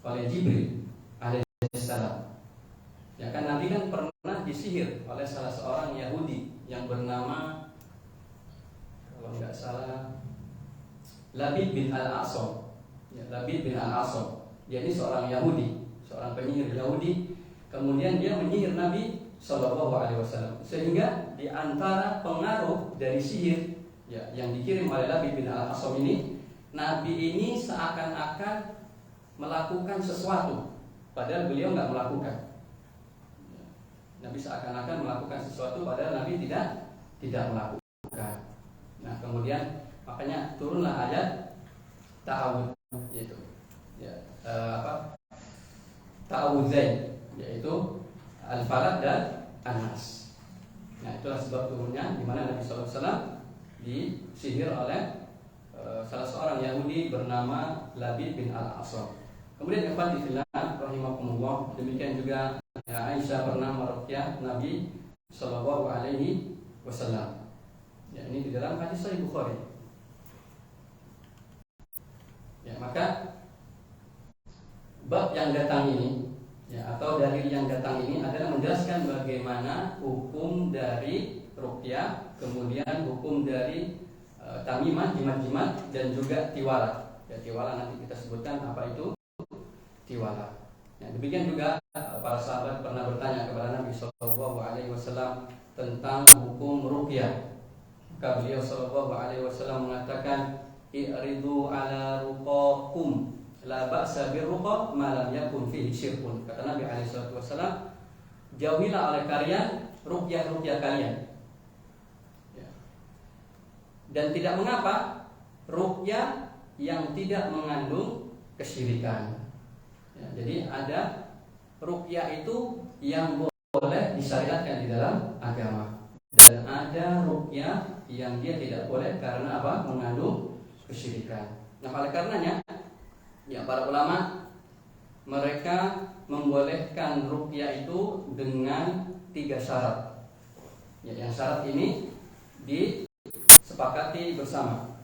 oleh Jibril alaihissalam. Ya kan, Nabi kan pernah disihir oleh salah seorang Yahudi yang bernama, kalau nggak salah, Labid bin Al-Asam. Ya, Labid bin Al-Asam. Dia ini seorang Yahudi, seorang penyihir Yahudi. Kemudian dia menyihir Nabi Shallallahu Alaihi Wasallam, sehingga di antara pengaruh dari sihir, ya, yang dikirim oleh Labid bin Al-Asam ini, Nabi ini seakan-akan melakukan sesuatu, padahal beliau nggak melakukan. Nabi seakan-akan melakukan sesuatu padahal Nabi tidak melakukan. Nah, kemudian makanya turunlah ayat ta'awudz, yaitu, ya, ta'awudzain, yaitu Al-Falaq dan An-Nas. Nah, itulah sebab turunnya, di mana Nabi SAW disihir oleh salah seorang Yahudi bernama Labid bin Al-Asam. Kemudian ikhwan fillah rahimakumullah, demikian juga, ya, Aisyah pernah meruqyah Nabi Shallallahu Alaihi Wasallam. Ya, ini di dalam hadis Sahih Bukhari. Ya, maka bab yang datang ini, ya, atau dalil yang datang ini adalah menjelaskan bagaimana hukum dari ruqyah, kemudian hukum dari tamimah, jimat-jimat, dan juga tiwala. Ya, tiwala nanti kita sebutkan apa itu tiwala. Ya, demikian juga para sahabat pernah bertanya kepada Nabi Shallallahu Alaihi Wasallam tentang hukum ruqyah. Maka beliau Shallallahu Alaihi Wasallam mengatakan, i'ridu ala ruqakum, la ba'sa birruqa ma lam yakun fihi syirkun. Kata Nabi Alaihi Wasallam, jauhilah oleh kalian ruqyah-ruqyah kalian, ya, dan tidak mengapa ruqyah yang tidak mengandung kesyirikan. Ya, jadi ada ruqyah itu yang boleh disyariatkan di dalam agama, dan ada ruqyah yang dia tidak boleh karena apa? Mengandung kesyirikan. Nah, oleh karenanya ya para ulama mereka membolehkan ruqyah itu dengan 3 syarat. Ya, yang syarat ini disepakati bersama.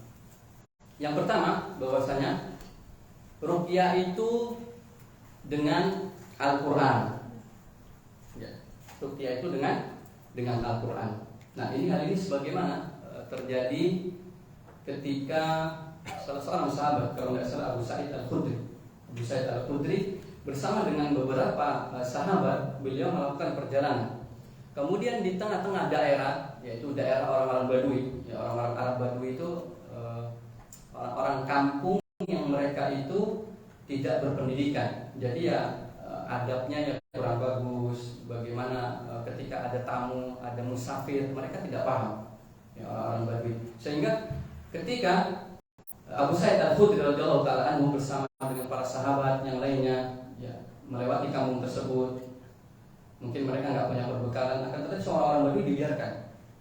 Yang pertama, bahwasanya ruqyah itu dengan Al-Qur'an. Ya, ruqyah itu dengan Al-Qur'an. Nah, hal ini sebagaimana terjadi ketika salah seorang sahabat, kalau nggak salah Abu Sa'id Al-Khudri. Abu Sa'id Al-Khudri bersama dengan beberapa sahabat, beliau melakukan perjalanan. Kemudian di tengah-tengah daerah, yaitu daerah orang-orang Badui, ya, orang-orang Arab Badui itu orang-orang kampung yang mereka itu tidak berpendidikan. Jadi ya adabnya ya kurang bagus. Bagaimana ketika ada tamu, ada musafir, mereka tidak paham, ya, orang-orang Badui. Sehingga ketika Abu Sa'id Al-Khudri radhiyallahu taala anhu bersama dengan para sahabat yang lainnya, ya, melewati kampung tersebut, mungkin mereka nggak punya perbekalan, akan tetapi seorang orang Badui dibiarkan,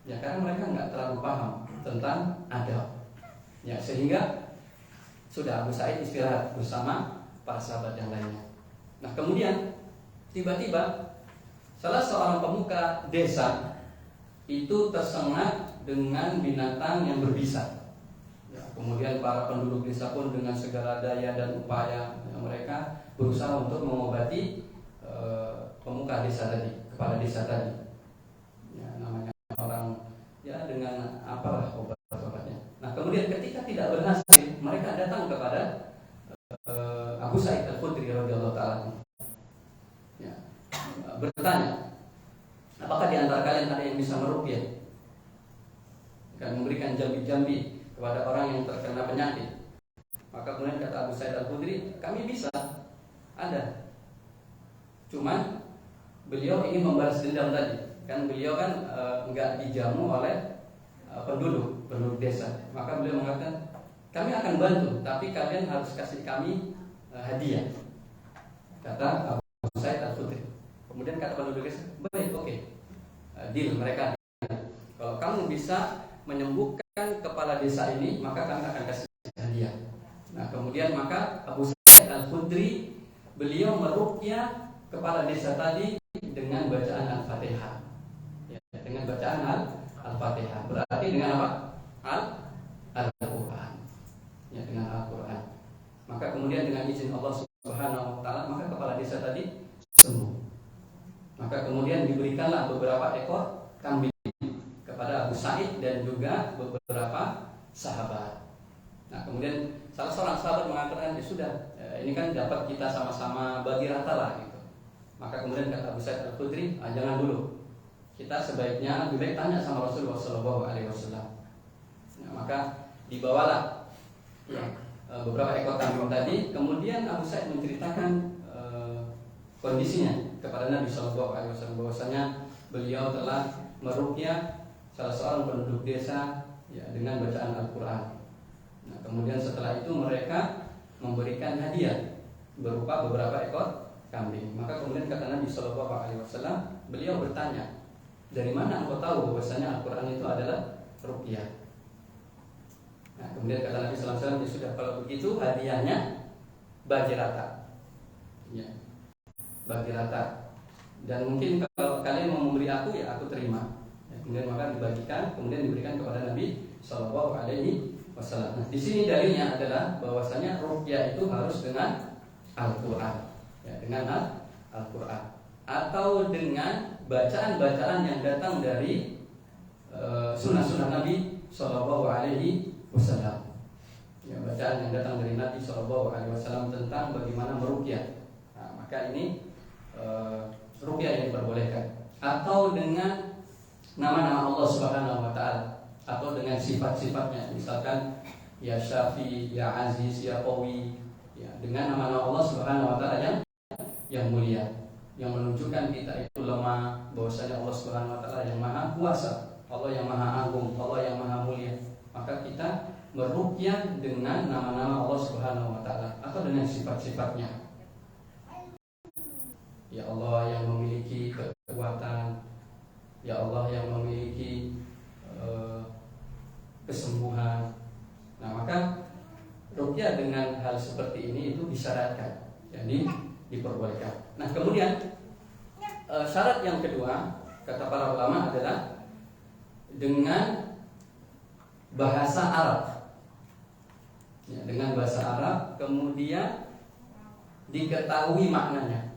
ya, karena mereka nggak terlalu paham tentang adab, ya, sehingga sudah Abu Sa'id istirahat bersama para sahabat yang lainnya. Nah, kemudian tiba-tiba salah seorang pemuka desa itu tersengat dengan binatang yang berbisa. Ya, kemudian para penduduk desa pun dengan segala daya dan upaya, ya, mereka berusaha untuk mengobati pemuka desa tadi, kepala desa tadi. Ya, namanya orang, ya, dengan apalah obat-obatnya. Nah, kemudian ketika tidak berhasil, mereka datang kepada Abu Sa'id Al-Khudri radhiyallahu taala, ya, bertanya, apakah di antara kalian ada yang bisa meruqyah, akan memberikan jambi-jambi kepada orang yang terkena penyakit? Maka kemudian kata Abu Sa'id Al-Khudri, kami bisa, ada. Cuman beliau ingin membalas dendam tadi. Kan beliau kan enggak dijamu oleh penduduk desa. Maka beliau mengatakan, kami akan bantu, tapi kalian harus kasih kami hadiah. Kata Abu Sa'id Al-Khudri. Kemudian kata penduduk desa, baik, oke. Deal mereka. Kalau kamu bisa menyembuhkan kepala desa ini, maka kami akan kasih hadiah. Nah, kemudian maka Abu Sa'id Al-Khudri beliau meruqyah kepala desa tadi dengan bacaan Al-Fatihah, ya, dengan bacaan Al-Fatihah, berarti dengan apa? Al-Quran, ya, dengan Al-Quran. Maka kemudian dengan izin Allah Subhanahu Wa Taala, maka kepala desa tadi sembuh. Maka kemudian diberikanlah beberapa ekor kambing kepada Abu Sa'id dan juga beberapa sahabat. Nah, kemudian salah seorang sahabat mengatakan, ya sudah, ini kan dapat kita sama-sama bagi rata lah, gitu. Maka kemudian kata Abu Sa'id Al-Khudri, jangan dulu, kita sebaiknya lebih baik tanya sama Rasulullah SAW. Nah, maka dibawalah, ya, beberapa ekor kambing tadi. Kemudian Abu Sa'id menceritakan kondisinya kepada Nabi SAW, bahwasanya beliau telah meruqyah salah seorang penduduk desa, ya, dengan bacaan Al-Quran. Nah, kemudian setelah itu mereka memberikan hadiah berupa beberapa ekor kambing. Maka kemudian kata Nabi SAW, beliau bertanya, dari mana engkau tahu bahwasanya Al-Quran itu adalah ruqyah? Nah, kemudian kata Nabi SAW, ya sudah, kalau begitu hadiahnya bagi rata, ya, bagi rata. Dan mungkin kalau kalian mau memberi aku, ya aku terima. Ya, kemudian maka dibagikan, kemudian diberikan kepada Nabi SAW. Nah, di sini dalilnya adalah bahwasanya ruqyah itu harus dengan Al-Quran, ya, dengan Al-Quran, atau dengan bacaan-bacaan yang datang dari sunnah-sunnah Nabi SAW. Ya, bacaan yang datang dari Nabi SAW tentang bagaimana meruqyah. Nah, maka ini ruqyah yang diperbolehkan, atau dengan nama-nama Allah Subhanahu Wa Taala, atau dengan sifat-sifatnya, misalkan ya Syafi, ya Aziz, ya Qawi, ya, dengan nama-nama Allah Subhanahu Wa Taala yang mulia, yang menunjukkan kita itu lemah, bahwasanya Allah Subhanahu Wa Taala yang maha kuasa, Allah yang maha agung, Allah yang maha mulia. Maka kita meruqyah dengan nama-nama Allah Subhanahu Wa Taala atau dengan sifat-sifatnya. Ya Allah yang memiliki kekuatan, Ya Allah yang memiliki kesembuhan. Nah, maka ruqyah dengan hal seperti ini itu disyaratkan, jadi diperbolehkan. Nah, kemudian syarat yang kedua kata para ulama adalah dengan bahasa Arab. Ya, dengan bahasa Arab kemudian diketahui maknanya.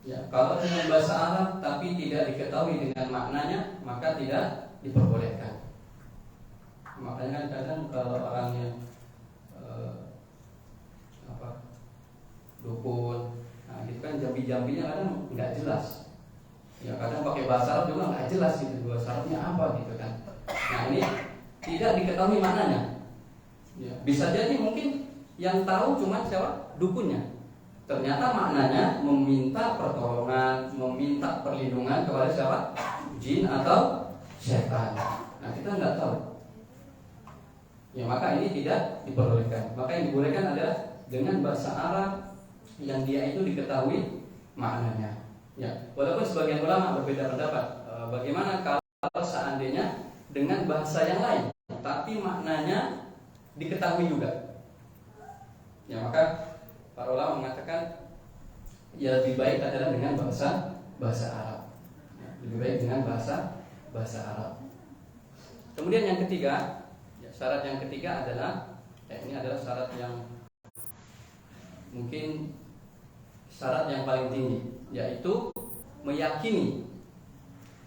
Ya, kalau dengan bahasa Arab tapi tidak diketahui dengan maknanya, maka tidak diperbolehkan. Makanya kan kadang kalau orangnya dukun, nah gitu kan jambi-jambinya kadang nggak jelas. Ya kadang pakai bahasa Arab juga nggak jelas gitu, bahasa Arabnya apa gitu kan. Nah ini tidak diketahui maknanya. Ya, bisa jadi mungkin yang tahu cuma siapa? Dukunnya. Ternyata maknanya meminta pertolongan, meminta perlindungan kepada siapa? Jin atau setan. Nah kita nggak tahu. Ya maka ini tidak diperbolehkan. Maka yang dibolehkan adalah dengan bahasa Arab yang dia itu diketahui maknanya. Ya, walaupun sebagian ulama berbeda pendapat. Bagaimana kalau seandainya dengan bahasa yang lain, tapi maknanya diketahui juga? Ya maka para ulama mengatakan ya lebih baik adalah dengan bahasa Arab. Ya, lebih baik dengan bahasa Arab. Kemudian yang ketiga, ya, syarat yang ketiga adalah ini adalah syarat yang mungkin syarat yang paling tinggi, yaitu meyakini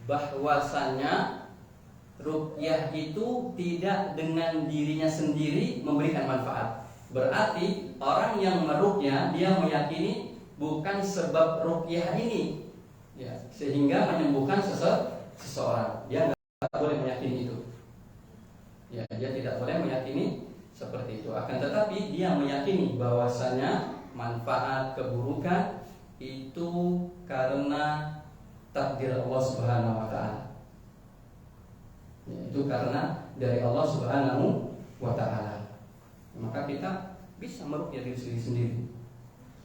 bahwasanya ruqyah itu tidak dengan dirinya sendiri memberikan manfaat. Berarti orang yang meruqyah dia meyakini bukan sebab ruqyah ini ya, sehingga menyembuhkan seseorang. Dia tidak boleh meyakini itu. Ya, dia tidak boleh meyakini seperti itu. Akan tetapi dia meyakini bahwasanya manfaat keburukan itu karena takdir Allah Subhanahu wa taala. Ya, itu karena dari Allah Subhanahu wa taala. Maka kita bisa meruqyah diri sendiri.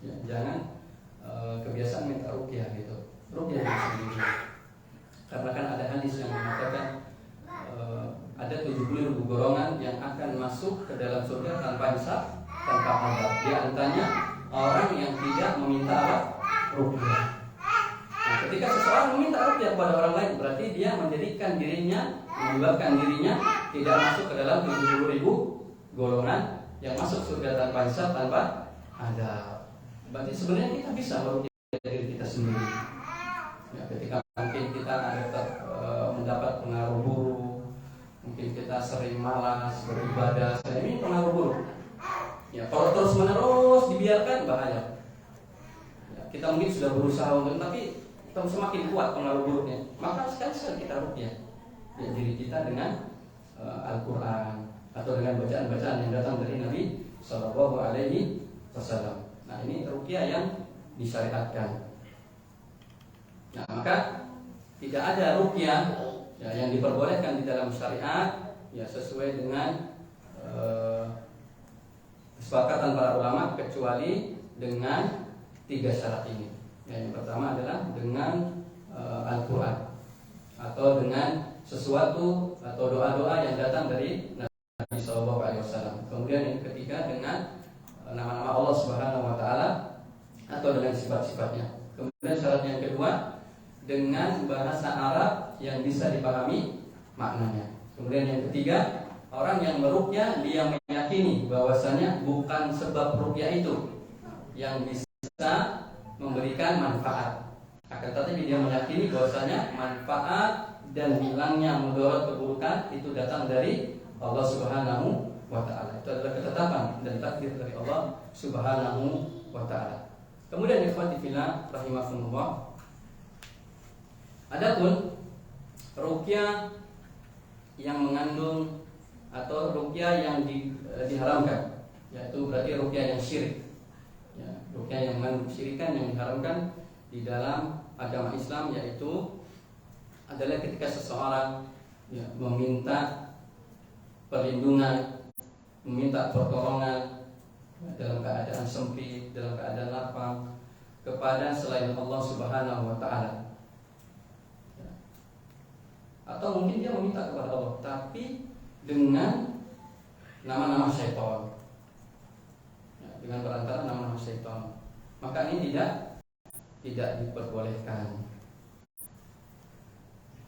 Ya, jangan kebiasaan minta ruqyah gitu. Ruqyah diri sendiri. Karena kan ada hadis yang mengatakan ada 70.000 golongan yang akan masuk ke dalam surga tanpa hisab, tanpa azab. Di antaranya orang yang tidak meminta ruqyah. Nah, ketika seseorang meminta ruqyah kepada orang lain, berarti dia menjadikan dirinya, menyebabkan dirinya tidak masuk ke dalam 70.000 golongan yang masuk surga tanpa hisab, tanpa azab. Berarti sebenarnya kita bisa meruqyah diri kita sendiri. Ya, ketika mungkin kita ada mendapat pengaruh buruk, mungkin kita sering malas beribadah, ini pengaruh buruk. Ya, kalau terus menerus dibiarkan bahaya. Ya, kita mungkin sudah berusaha untuk, tapi semakin kuat pengaruh buruknya. Maka sekali-sekali kita ruqyah ya, diri kita dengan Al-Quran atau dengan bacaan-bacaan yang datang dari Nabi Sallallahu Alaihi Wasallam. Nah ini ruqyah yang disyariatkan. Nah maka tidak ada ruqyah ya, yang diperbolehkan di dalam syariat ya sesuai dengan kesepakatan para ulama kecuali dengan 3 syarat ini. Yang pertama adalah dengan Al-Quran atau dengan sesuatu atau doa-doa yang datang dari Nabi Sallallahu Alaihi Wasallam. Kemudian yang ketiga dengan nama-nama Allah Subhanahu Wa Taala atau dengan sifat-sifatnya. Kemudian syarat yang kedua dengan bahasa Arab yang bisa dipahami maknanya. Kemudian yang ketiga, orang yang meruqyah dia meyakini bahwasanya bukan sebab ruqyah itu yang bisa memberikan manfaat. Akan tetapi dia meyakini bahwasanya manfaat dan hilangnya mudarat keburukan itu datang dari Allah Subhanahu wa taala. Itu adalah ketetapan dan takdir dari Allah Subhanahu wa taala. Kemudian ikhwati fillah rahimakumullah. Adapun ruqyah yang mengandung atau ruqyah yang diharamkan, yaitu berarti ruqyah yang syirik. Ya, ruqyah yang mengandung kesyirikan yang diharamkan di dalam agama Islam, yaitu adalah ketika seseorang ya, meminta perlindungan, meminta pertolongan dalam keadaan sempit, dalam keadaan lapang, kepada selain Allah Subhanahu wa taala. Atau mungkin dia meminta kepada Allah tapi dengan nama-nama syaitan. Dengan perantara nama-nama syaitan. Maka ini tidak diperbolehkan.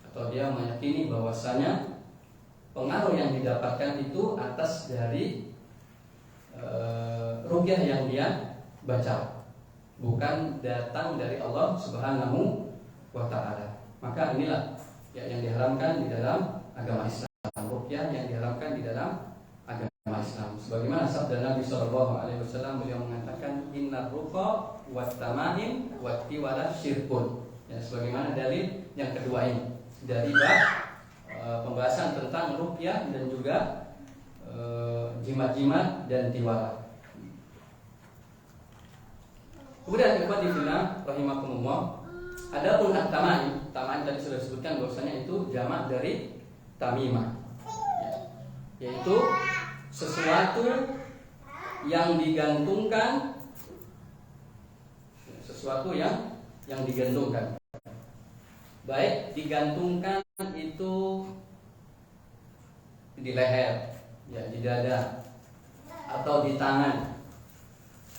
Atau dia meyakini bahwasanya pengaruh yang didapatkan itu atas dari ruqyah yang dia baca, bukan datang dari Allah Subhanahu wa taala. Maka inilah yang diharamkan di dalam agama Islam, ruqyah yang diharamkan di dalam agama Islam. Sebagaimana sabda Nabi sallallahu alaihi wasallam, beliau mengatakan innar ruqa wat tamaim wat tiwala syirkun. Ya, sebagaimana dalil yang kedua ini dari pembahasan tentang ruqyah dan juga jimat-jimat dan tiwala. Kemudian ikhwan fillah rahimakumullah, adapun at-tamaim, tamaim tadi sudah disebutkan bahwasanya itu jamak dari tamimah, yaitu sesuatu yang digantungkan, sesuatu yang digantungkan. Baik digantungkan itu di leher, ya, di dada, atau di tangan,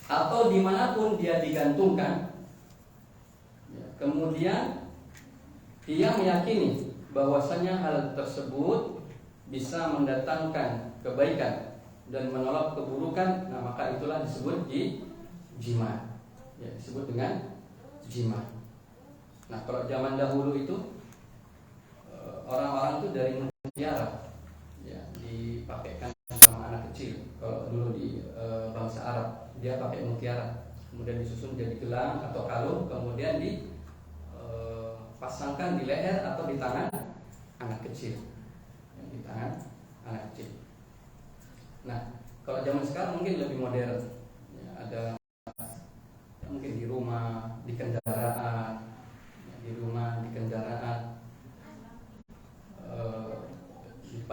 atau dimanapun dia digantungkan. Ya, kemudian dia meyakini bahwasanya hal tersebut bisa mendatangkan kebaikan dan menolak keburukan, nah maka itulah disebut jimat. Ya, disebut dengan jimat. Nah, kalau zaman dahulu itu orang-orang itu dari mutiara, ya, dipakaikan sama anak kecil. Kalau dulu di bangsa Arab dia pakai mutiara, kemudian disusun jadi gelang atau kalung, kemudian dipasangkan di leher atau di tangan anak kecil, ya, di tangan anak kecil. Nah, kalau zaman sekarang mungkin lebih modern, ya, ada mungkin di rumah, di kendaraan, di kendaraan, di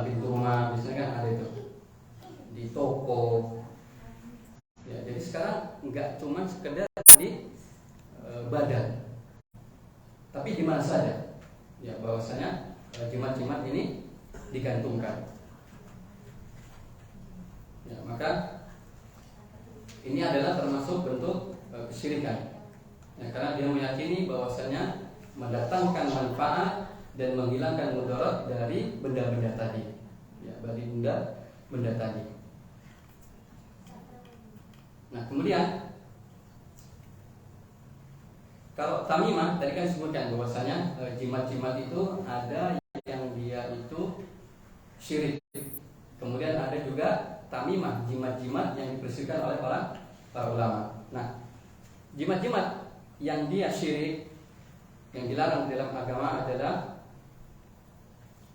pintu rumah biasanya kan ada itu, di toko. Ya, jadi sekarang nggak cuma sekedar di badan, tapi di mana saja. Ya, bahwasanya jimat-jimat ini digantungkan. Ya, maka ini adalah termasuk bentuk kesyirikan. Ya, karena dia meyakini bahwasanya mendatangkan manfaat dan menghilangkan mudarat dari benda-benda tadi, ya, dari benda tadi. Nah, kemudian kalau tamimah tadi kan disebutkan bahwasanya jimat-jimat itu ada yang dia itu syirik. Kemudian ada juga tamimah, jimat-jimat yang dipersiapkan oleh para ulama. Nah, jimat-jimat yang dia syirik, yang dilarang dalam agama adalah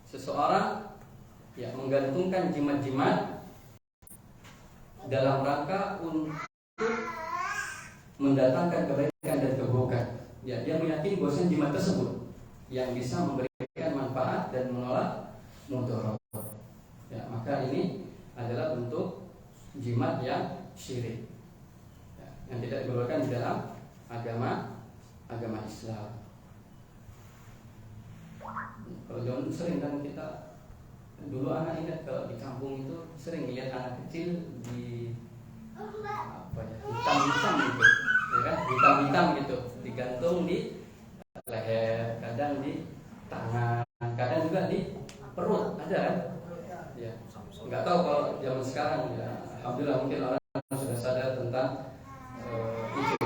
seseorang yang menggantungkan jimat-jimat dalam rangka untuk mendatangkan kebaikan dan keburukan. Ya, dia meyakini bahwa jimat tersebut yang bisa memberikan manfaat dan menolak mudarat. Ya, maka ini adalah bentuk jimat yang syirik, ya, yang tidak dibolehkan di dalam agama Islam. Kalau zaman sering kan kita dulu, anak ingat kalau di kampung itu sering lihat anak kecil di hitam-hitam gitu, ya kan, hitam-hitam gitu digantung di leher, kadang di tangan, kadang juga di perut, ada kan? Ya, nggak tahu kalau zaman sekarang, ya, alhamdulillah mungkin orang sudah sadar tentang itu.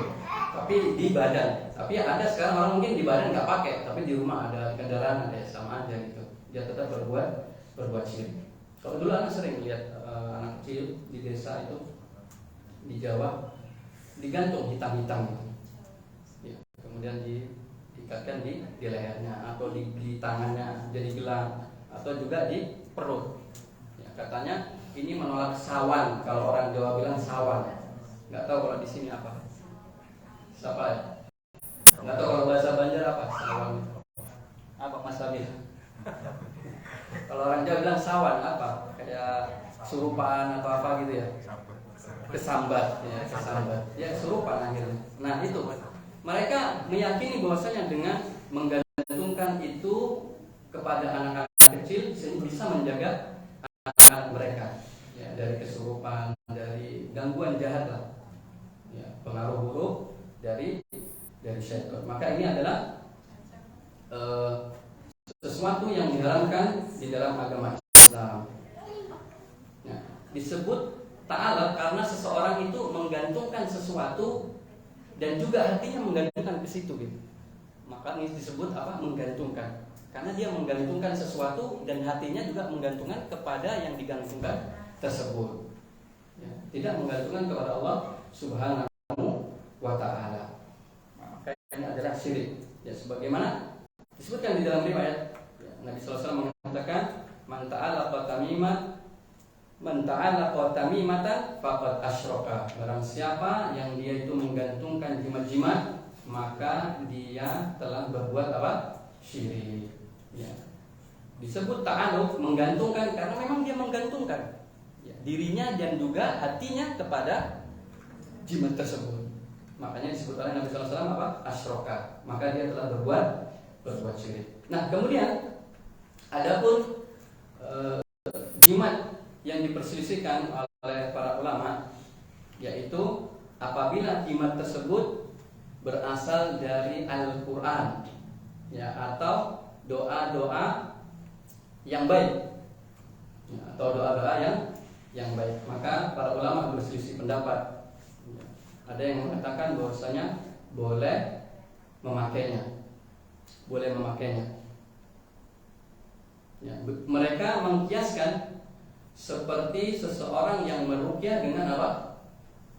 Tapi di badan, tapi ada sekarang orang mungkin di badan nggak pakai, tapi di rumah ada, di kendaraan ada, sama aja gitu. Dia tetap berbuat syirik. Kalau dulu anak sering lihat anak kecil di desa itu, di Jawa, digantung hitam-hitam gitu. Ya, kemudian diikatkan di lehernya atau di tangannya jadi gelang, atau juga di perut. Ya, katanya ini menolak sawan, kalau orang Jawa bilang sawan. Nggak tahu kalau di sini apa. Siapa ya? Nggak tahu kalau bahasa Banjar apa sawan. Apa Mas Sabil? Kalau orang Jawa bilang sawan apa? Kayak surupan atau apa gitu ya? kesambat, ya, kesambat, ya kesurupan akhirnya. Nah itu mereka meyakini bahwasanya dengan menggantungkan itu kepada anak-anak kecil sehingga bisa menjaga anak mereka, ya, dari kesurupan, dari gangguan jahat lah, ya, pengaruh buruk dari syaitan. Maka ini adalah sesuatu yang diharamkan di dalam agama Islam. Ya, disebut ta'alaq karena seseorang itu menggantungkan sesuatu dan juga hatinya menggantungkan ke situ gitu. Maka ini disebut apa? Menggantungkan. Karena dia menggantungkan sesuatu dan hatinya juga menggantungkan kepada yang digantungkan tersebut. Ya, tidak menggantungkan kepada Allah Subhanahu wa ta'ala. Maka ini adalah syirik. Ya, sebagaimana disebutkan di dalam riwayat, ya, Nabi sallallahu alaihi wasallam mengatakan, "Man ta'alaqa tamimatan faqad asyraka." Barang siapa yang dia itu menggantungkan jimat-jimat, maka dia telah berbuat apa? Syirik. Ya. Disebut ta'alluq, menggantungkan karena memang dia menggantungkan, ya, dirinya dan juga hatinya kepada jimat tersebut. Makanya disebut oleh Nabi sallallahu alaihi wasallam apa? Asyraka. Maka dia telah berbuat syirik. Nah, kemudian adapun jimat yang diperselisihkan oleh para ulama, yaitu apabila jimat tersebut berasal dari Al-Quran, ya, atau doa-doa yang baik, ya, atau doa-doa yang baik, maka para ulama berselisih pendapat. Ada yang mengatakan bahwasanya boleh memakainya. Ya, mereka mengkiaskan seperti seseorang yang meruqyah dengan apa?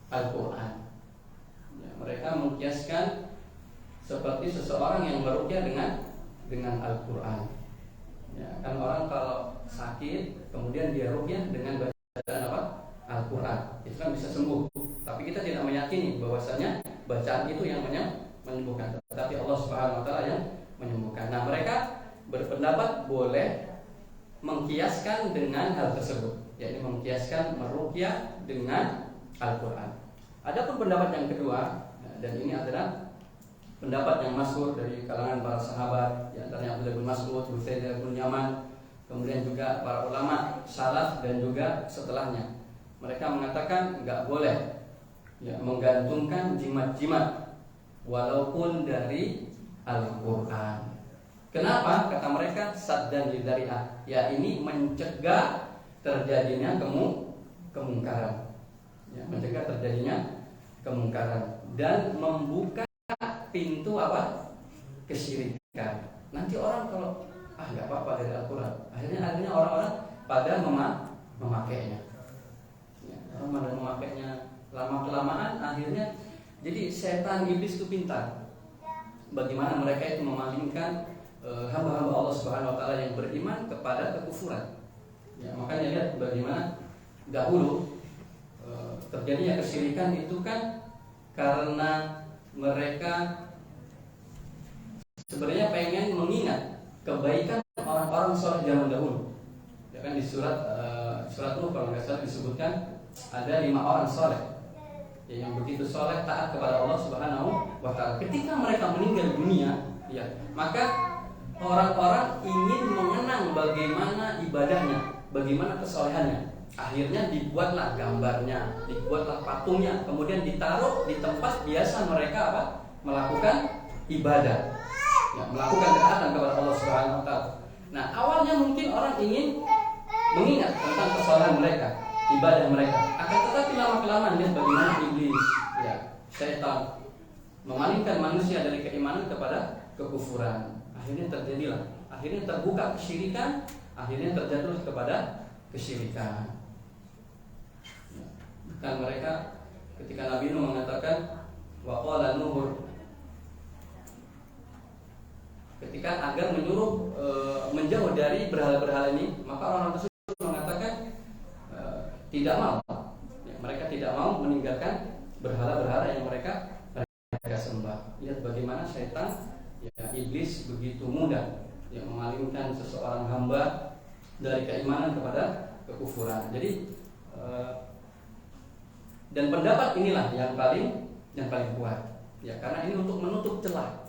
Al-Quran. Ya, mereka mengkiaskan seperti seseorang yang meruqyah dengan Al-Quran. Ya, kan orang kalau sakit kemudian dia ruqyah dengan bacaan apa? Al-Quran, itu kan bisa sembuh. Tapi kita tidak meyakini bahwasanya bacaan itu yang menyembuhkan, tetapi Allah Subhanahu wa taala yang menyembuhkan. Nah, mereka berpendapat boleh mengkiaskan dengan hal tersebut, yaitu mengkiaskan meruqyah dengan Al-Quran. Adapun pendapat yang kedua, dan ini adalah pendapat yang masyhur dari kalangan para sahabat, di antaranya Abdullah bin Mas'ud, Hudzaifah bin Yaman, kemudian juga para ulama salaf dan juga setelahnya. Mereka mengatakan enggak boleh, ya, menggantungkan jimat-jimat walaupun dari Al-Quran. Kenapa? Kata mereka, saddan lidzari'ah, ya, ini mencegah terjadinya kemungkaran, ya, mencegah terjadinya kemungkaran dan membuka pintu apa? Kesyirikan. Nanti orang kalau nggak apa-apa dari Al-Quran, akhirnya orang-orang pada memakainya. Ya, orang pada memakainya lama kelamaan, akhirnya jadi setan iblis itu pintar. Bagaimana mereka itu memalingkan hamba-hamba Allah Subhanahu wa taala yang beriman kepada kekufuran. Ya, makanya lihat bagaimana dahulu terjadinya kesyirikan itu kan karena mereka sebenarnya pengen mengingat kebaikan orang-orang soleh zaman dahulu. Ya kan di surat Nuh kalau nggak salah disebutkan ada 5 orang soleh, ya, yang begitu soleh taat kepada Allah Subhanahu wa taala. Ketika mereka meninggal dunia, ya, maka orang-orang ingin mengenang bagaimana ibadahnya, bagaimana kesolehannya. Akhirnya dibuatlah gambarnya, dibuatlah patungnya, kemudian ditaruh di tempat biasa mereka apa? Melakukan ibadah, ya, melakukan ketaatan kepada Allah Subhanahu wa taala. Nah, awalnya mungkin orang ingin mengingat tentang kesolehan mereka, ibadah mereka. Akan tetapi lama-kelamaan lihat bagaimana iblis, ya, setan memalingkan manusia dari keimanan kepada kekufuran. Akhirnya terbuka kesyirikan, akhirnya terjatuh kepada kesyirikan. Kan mereka ketika Nabi Nuh mengatakan wa qala Nuh, ketika agar menyuruh menjauh dari berhala-berhala ini, maka orang tersebut mengatakan tidak mau. Ya, mereka tidak mau meninggalkan berhala-berhala yang mereka sembah. Lihat bagaimana setan, ya, iblis begitu mudah, ya, memalingkan seseorang hamba dari keimanan kepada kekufuran. Jadi Dan pendapat inilah yang paling kuat. Ya, karena ini untuk menutup celah.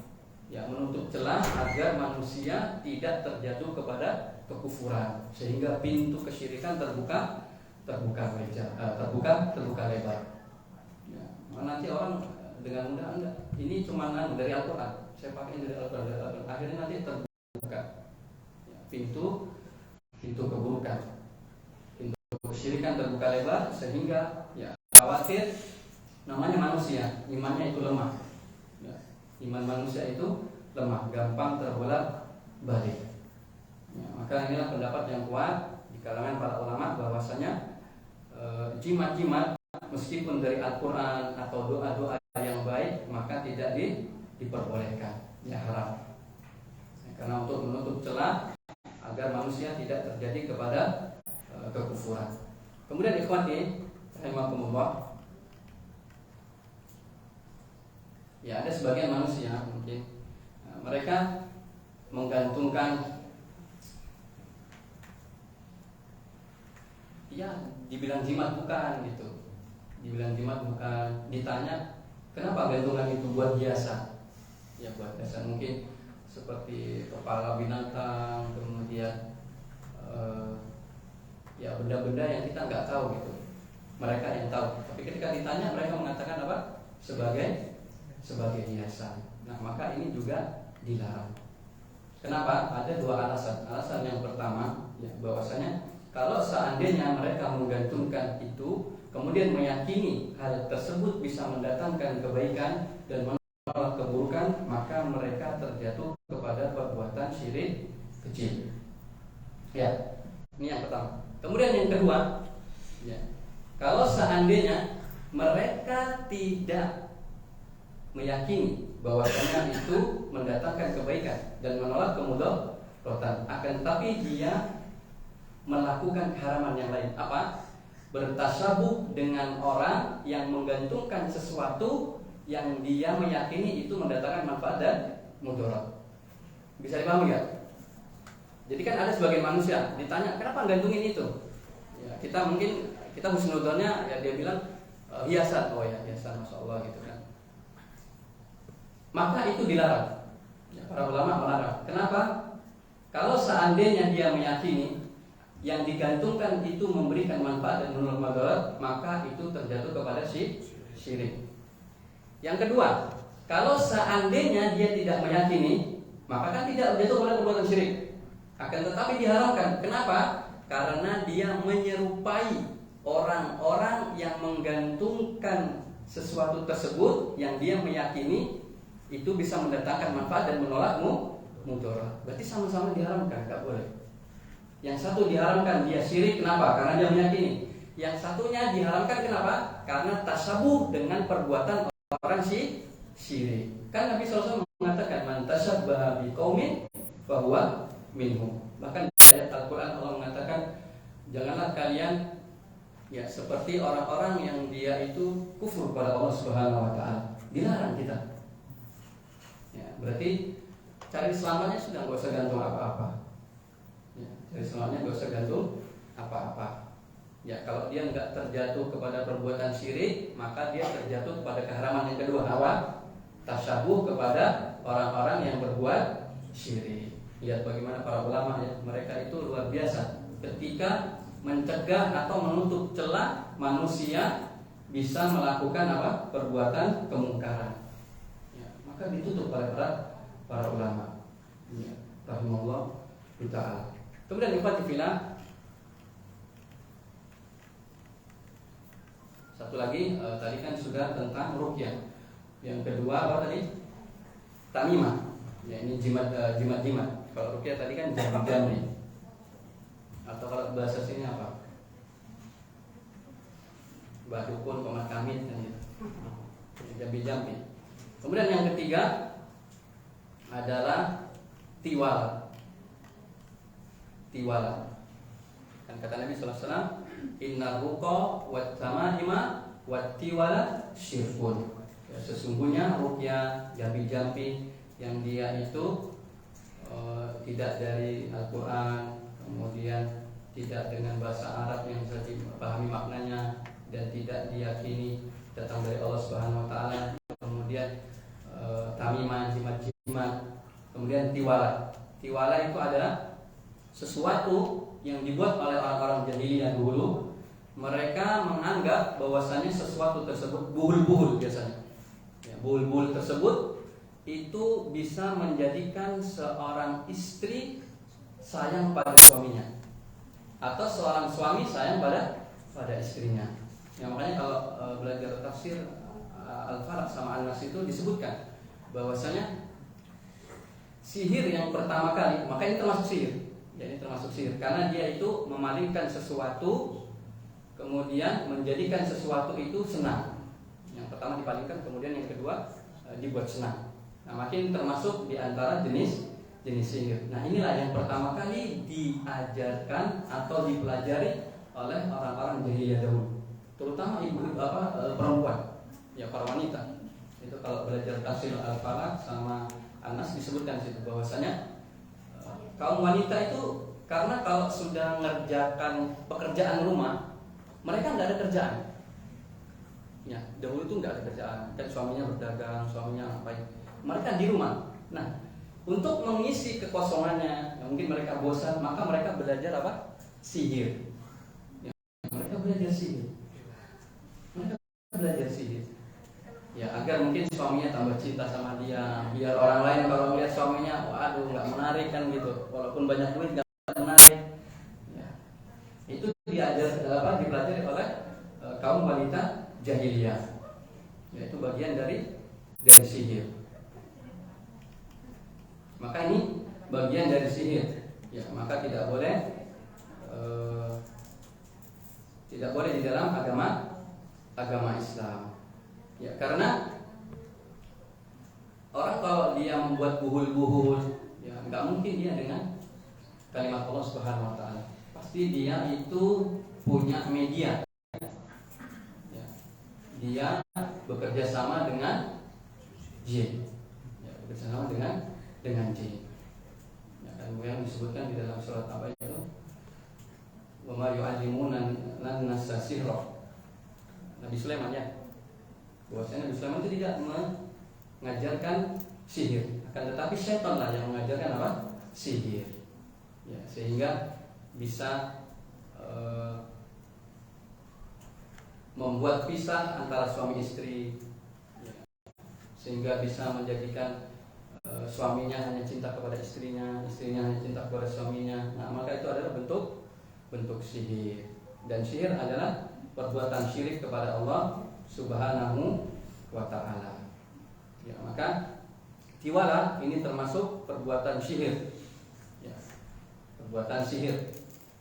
Ya, menutup celah agar manusia tidak terjatuh kepada kekufuran, sehingga pintu kesyirikan terbuka lebar. Ya, nanti orang dengan mudah enggak, ini cuma dari Al-Quran, saya pakai dari Al-Quran, akhirnya nanti terbuka ya, pintu keburukan, pintu kesyirikan terbuka lebar, sehingga ya khawatir, namanya manusia, imannya itu lemah ya, iman manusia itu lemah, gampang terbolak balik ya, maka inilah pendapat yang kuat di kalangan para ulama bahwasanya jimat-jimat meskipun dari Al-Quran atau doa-doa yang baik maka tidak diperbolehkan, ya haram ya, karena untuk menutup celah agar manusia tidak terjadi kepada kekufuran. Kemudian ikhwati rahimakumullah, ya ada sebagian manusia mungkin mereka menggantungkan, ya dibilang jimat bukan gitu, ditanya kenapa gantungan itu buat hiasan, ya buat hiasan, mungkin seperti kepala binatang, kemudian ya benda-benda yang kita nggak tahu gitu, mereka yang tahu, tapi ketika ditanya mereka mengatakan apa? Sebagai hiasan. Nah maka ini juga dilarang. Kenapa? Ada dua alasan. Alasan yang pertama, ya, bahwasanya kalau seandainya mereka menggantungkan itu, kemudian meyakini hal tersebut bisa mendatangkan kebaikan dan menolak keburukan, maka mereka terjatuh kepada perbuatan syirik kecil. Ya, ini yang pertama. Kemudian yang kedua, ya, kalau seandainya mereka tidak meyakini bahwasanya itu mendatangkan kebaikan dan menolak kemudaratan, akan tetapi dia melakukan keharaman yang lain, apa? Bertasabuh dengan orang yang menggantungkan sesuatu yang dia meyakini itu mendatangkan manfaat dan mudarat. Bisa dipahami ya? Jadi kan ada sebagian manusia ditanya kenapa gantungin itu? Ya, kita husnudonnya ya dia bilang hiasan, oh ya hiasan, masya Allah gitu kan. Maka itu dilarang. Ya, para ulama melarang. Kenapa? Kalau seandainya dia meyakini yang digantungkan itu memberikan manfaat dan menolak mudarat, maka itu terjatuh kepada syirik. Yang kedua, kalau seandainya dia tidak meyakini, maka kan tidak terjatuh kepada perbuatan syirik. Akan tetapi diharamkan. Kenapa? Karena dia menyerupai orang-orang yang menggantungkan sesuatu tersebut yang dia meyakini itu bisa mendatangkan manfaat dan menolak mudarat. Berarti sama-sama diharamkan, tidak boleh. Yang satu diharamkan dia syirik, kenapa? Karena dia meyakini. Yang satunya diharamkan kenapa? Karena tasabuh dengan perbuatan orang syirik. Kan Nabi SAW mengatakan man tasabbaha biqaumin fahuwa minhum. Bahkan di ayat Al-Quran Allah mengatakan janganlah kalian ya seperti orang-orang yang dia itu kufur pada Allah Subhanahu wa taala. Dilarang kita. Ya, berarti cari selamatnya sudah enggak usah gantung apa-apa. Ya, cari selamatnya enggak usah gantung apa-apa. Ya, kalau dia enggak terjatuh kepada perbuatan syirik, maka dia terjatuh kepada keharaman yang kedua, apa? Tasyabuh kepada orang-orang yang berbuat syirik. Lihat bagaimana para ulama ya, mereka itu luar biasa ketika mencegah atau menutup celah manusia bisa melakukan apa? Perbuatan kemungkaran. Ya, maka ditutup oleh para ulama. Ya, rahimahullah ta'ala. Kemudian ikhwati fillah, satu lagi tadi kan sudah tentang ruqyah. Yang kedua apa tadi? Tamimah. Ya, ini jimat. Kalau ruqyah tadi kan jambi. Atau kalau bahasa sini apa? Mbah dukun, komat kamit kan gitu. Jambi. Kemudian yang ketiga adalah tiwala. Kan kata Nabi sallallahu alaihi wasallam, "Innar ruqa wat tama'ima wat tiwala syirkun." Ya, sesungguhnya ruqyah, jambi-jambi yang dia itu tidak dari Al-Quran, kemudian tidak dengan bahasa Arab yang bisa dipahami maknanya, dan tidak diyakini datang dari Allah Subhanahu wa taala. Kemudian tamimah, jimat-jimat, kemudian tiwala. Tiwala itu adalah sesuatu yang dibuat oleh orang-orang jahiliyah dulu. Mereka menganggap bahwasanya sesuatu tersebut buhul-buhul biasanya. Ya, buhul-buhul tersebut itu bisa menjadikan seorang istri sayang pada suaminya, atau seorang suami sayang pada istrinya. Ya, makanya kalau belajar tafsir Al-Falaq sama An-Nas itu disebutkan bahwasanya sihir yang pertama kali, maka ini termasuk sihir. Jadi termasuk sihir karena dia itu memalingkan sesuatu, kemudian menjadikan sesuatu itu senang. Yang pertama dipalingkan, kemudian yang kedua dibuat senang. Nah, makin termasuk di antara jenis sihir. Nah, inilah yang pertama kali diajarkan atau dipelajari oleh orang-orang jahiliyah dahulu, terutama ibu perempuan, ya para wanita. Itu kalau belajar tafsir Al-Falaq sama Anas disebutkan situ bahwasanya kaum wanita itu karena kalau sudah mengerjakan pekerjaan rumah, mereka nggak ada kerjaan. Ya, dahulu itu nggak ada kerjaan, kan suaminya berdagang, suaminya baik, mereka di rumah. Nah, untuk mengisi kekosongannya, yang mungkin mereka bosan, maka mereka belajar apa? Sihir. Ya, mereka belajar sihir. Mereka belajar sihir. Ya, agar mungkin suaminya tambah cinta sama dia, biar orang lain kalau melihat suaminya, waduh nggak menarik kan gitu, walaupun banyak duit nggak menarik. Ya, itu dipelajari oleh kaum wanita jahiliyah. Yaitu bagian dari sihir. Maka ini bagian dari sihir. Ya, maka tidak boleh di dalam agama Islam. Ya, karena orang kalau dia membuat buhul-buhul, ya nggak mungkin dia dengan kalimat Allah Subhanahu wa taala. Pasti dia itu punya media. Ya, dia bekerja sama dengan jin. Ya, bekerja sama dengan jin. Ya, kan yang disebutkan di dalam surat apa itu? Wa ma yu'allimuna an-nasa sihra. Nabi Sulaiman ya. Bahwasanya Nabi Sulaiman itu tidak mengajarkan sihir, akan tetapi syaitan lah yang mengajarkan apa? Sihir. Ya, sehingga bisa membuat pisah antara suami istri, ya, sehingga bisa menjadikan suaminya hanya cinta kepada istrinya, istrinya hanya cinta kepada suaminya. Nah, maka itu adalah bentuk sihir. Dan sihir adalah perbuatan syirik kepada Allah Subhanahu wa ta'ala. Ya, maka tiwala ini termasuk perbuatan sihir. Ya, perbuatan sihir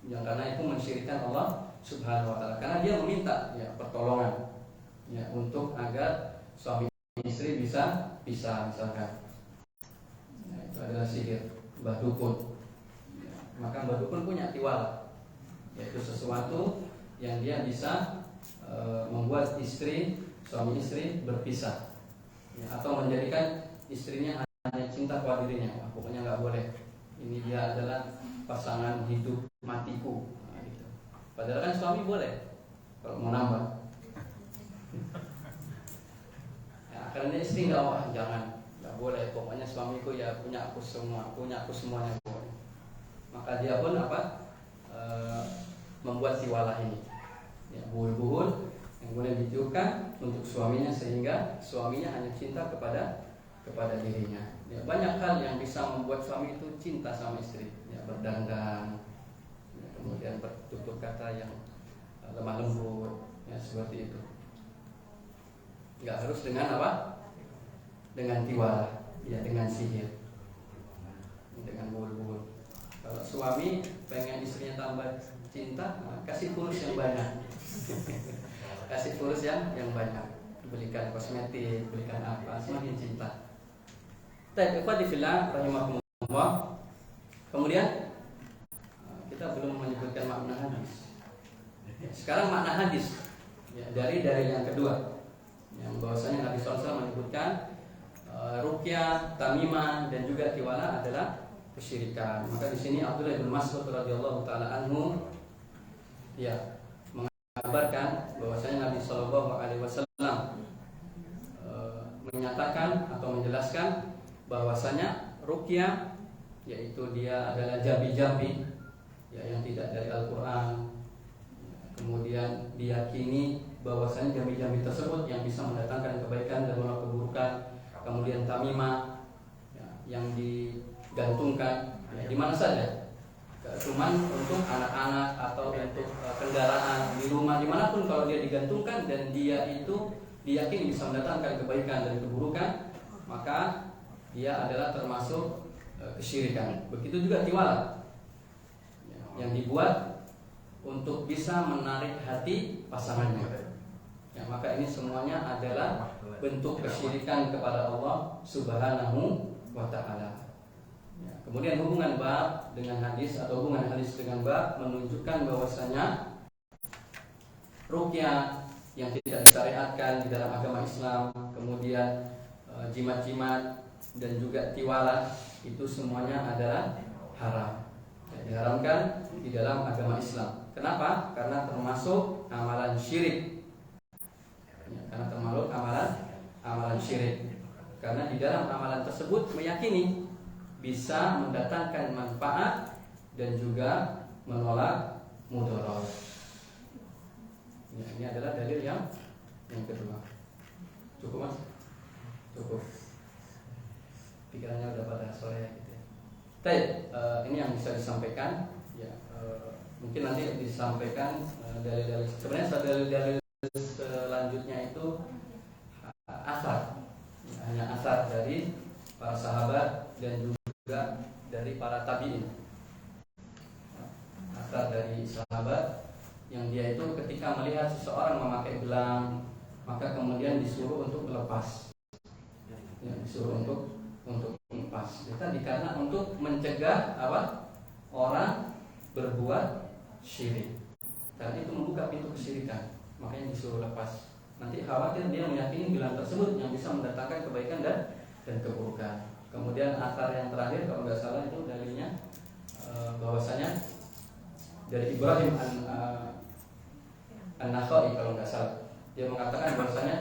yang karena itu mensyirikkan Allah Subhanahu wa ta'ala, karena dia meminta ya pertolongan ya untuk agar suami istri bisa misalkan. Ya, itu adalah sihir mbah dukun. Ya, maka mbah dukun punya tiwala, yaitu sesuatu yang dia bisa membuat suami istri berpisah ya, atau menjadikan istrinya hanya cinta kepada dirinya. Wah, pokoknya nggak boleh, ini dia adalah pasangan hidup matiku. Nah, gitu. Padahal kan suami boleh kalau mau nambah ya, karena istri nggak, wah jangan, nggak boleh, pokoknya suamiku ya punya aku semuanya boleh. Maka dia pun membuat tiwala ini ya, buhul-buhul yang kemudian ditiupkan untuk suaminya, sehingga suaminya hanya cinta kepada dirinya. Ya, banyak hal yang bisa membuat suami itu cinta sama istri. Ya, berdandan, ya, kemudian bertutur kata yang lemah lembut, ya seperti itu. Nggak harus dengan apa? Dengan tiwala, ya dengan sihir, dengan buhul-buhul. Kalau suami pengen istrinya tambah cinta, nah, kasih kurus yang banyak. Kasih kurus yang banyak, belikan kosmetik, belikan apa, semakin cinta. Baik, ikhwati fillah rahimakumullah. Kemudian kita belum menyebutkan makna hadis. Sekarang makna hadis ya, dari yang kedua, yang bahwasanya Nabi SAW menyebutkan ruqyah, tamimah dan juga tiwala adalah kesyirikan. Maka di sini Abdullah bin Mas'ud radhiyallahu taala anhu ya mengabarkan bahwasanya menyatakan atau menjelaskan bahwasanya ruqyah yaitu dia adalah jambi-jambi ya, yang tidak dari Al-Quran. Kemudian diyakini bahwasanya jambi-jambi tersebut yang bisa mendatangkan kebaikan dan menolak keburukan. Kemudian tamimah ya, yang digantungkan ya, di mana saja, cuman untuk anak-anak atau untuk kendaraan di rumah dimanapun kalau dia digantungkan dan dia itu diyakini bisa mendatangkan kebaikan dan keburukan, maka dia adalah termasuk kesyirikan. Begitu juga tiwala yang dibuat untuk bisa menarik hati pasangannya ya, maka ini semuanya adalah bentuk kesyirikan kepada Allah Subhanahu wa ta'ala ya. Kemudian hubungan bab dengan hadis atau hubungan hadis dengan bab menunjukkan bahwasanya ruqyah yang tidak disyariatkan di dalam agama Islam, kemudian jimat-jimat dan juga tiwala itu semuanya adalah haram ya, diharamkan di dalam agama Islam. Kenapa? Karena termasuk amalan syirik ya, karena termasuk amalan syirik. Karena di dalam amalan tersebut meyakini bisa mendatangkan manfaat dan juga menolak mudarat ya, ini adalah dalil yang kedua. Cukup mas? Cukup. Pikirannya udah pada sore gitu ya. Baik, ini yang bisa disampaikan ya, mungkin nanti disampaikan dalil-dalil. Sebenarnya dalil-dalil selanjutnya itu asar ya, hanya asar dari para sahabat dan juga dari para tabi'in. Asar dari sahabat yang dia itu ketika melihat seseorang memakai gelang, maka kemudian disuruh untuk melepas ya, disuruh untuk melepas ya, tadi karena untuk mencegah apa orang berbuat syirik, karena itu membuka pintu kesyirikan, makanya disuruh lepas. Nanti khawatir dia meyakini gelang tersebut yang bisa mendatangkan kebaikan dan keburukan. Kemudian asar yang terakhir kalau nggak salah itu dalilnya bahwasanya dari Ibrahim an-Nakhai kalau nggak salah, dia mengatakan bahwasanya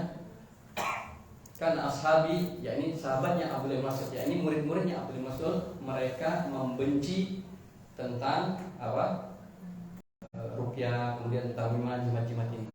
kan ashabi, yakni sahabatnya Abdullah bin Mas'ud, yakni murid-muridnya Abdullah bin Mas'ud, mereka membenci tentang apa ruqyah, kemudian tamimah, jimat-jimat ini.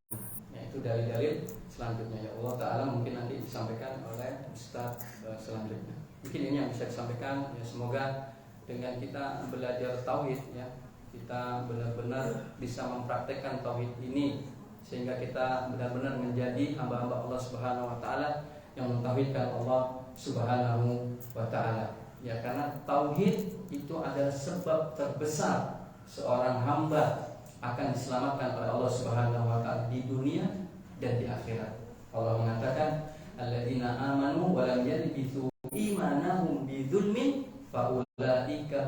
Ya, itu dalil-dalil selanjutnya ya Allah Ta'ala mungkin nanti disampaikan oleh Ustaz selanjutnya. Mungkin ini yang bisa disampaikan ya, semoga dengan kita belajar tauhid ya, kita benar-benar bisa mempraktekkan tauhid ini sehingga kita benar-benar menjadi hamba-hamba Allah Subhanahu wa taala yang mentauhidkan Allah Subhanahu wa taala. Ya, karena tauhid itu adalah sebab terbesar seorang hamba akan diselamatkan oleh Allah Subhanahu wa taala di dunia dan di akhirat. Allah mengatakan, "Alladzina amanu wa lam yalbisu imanahum bidzulmin faulaika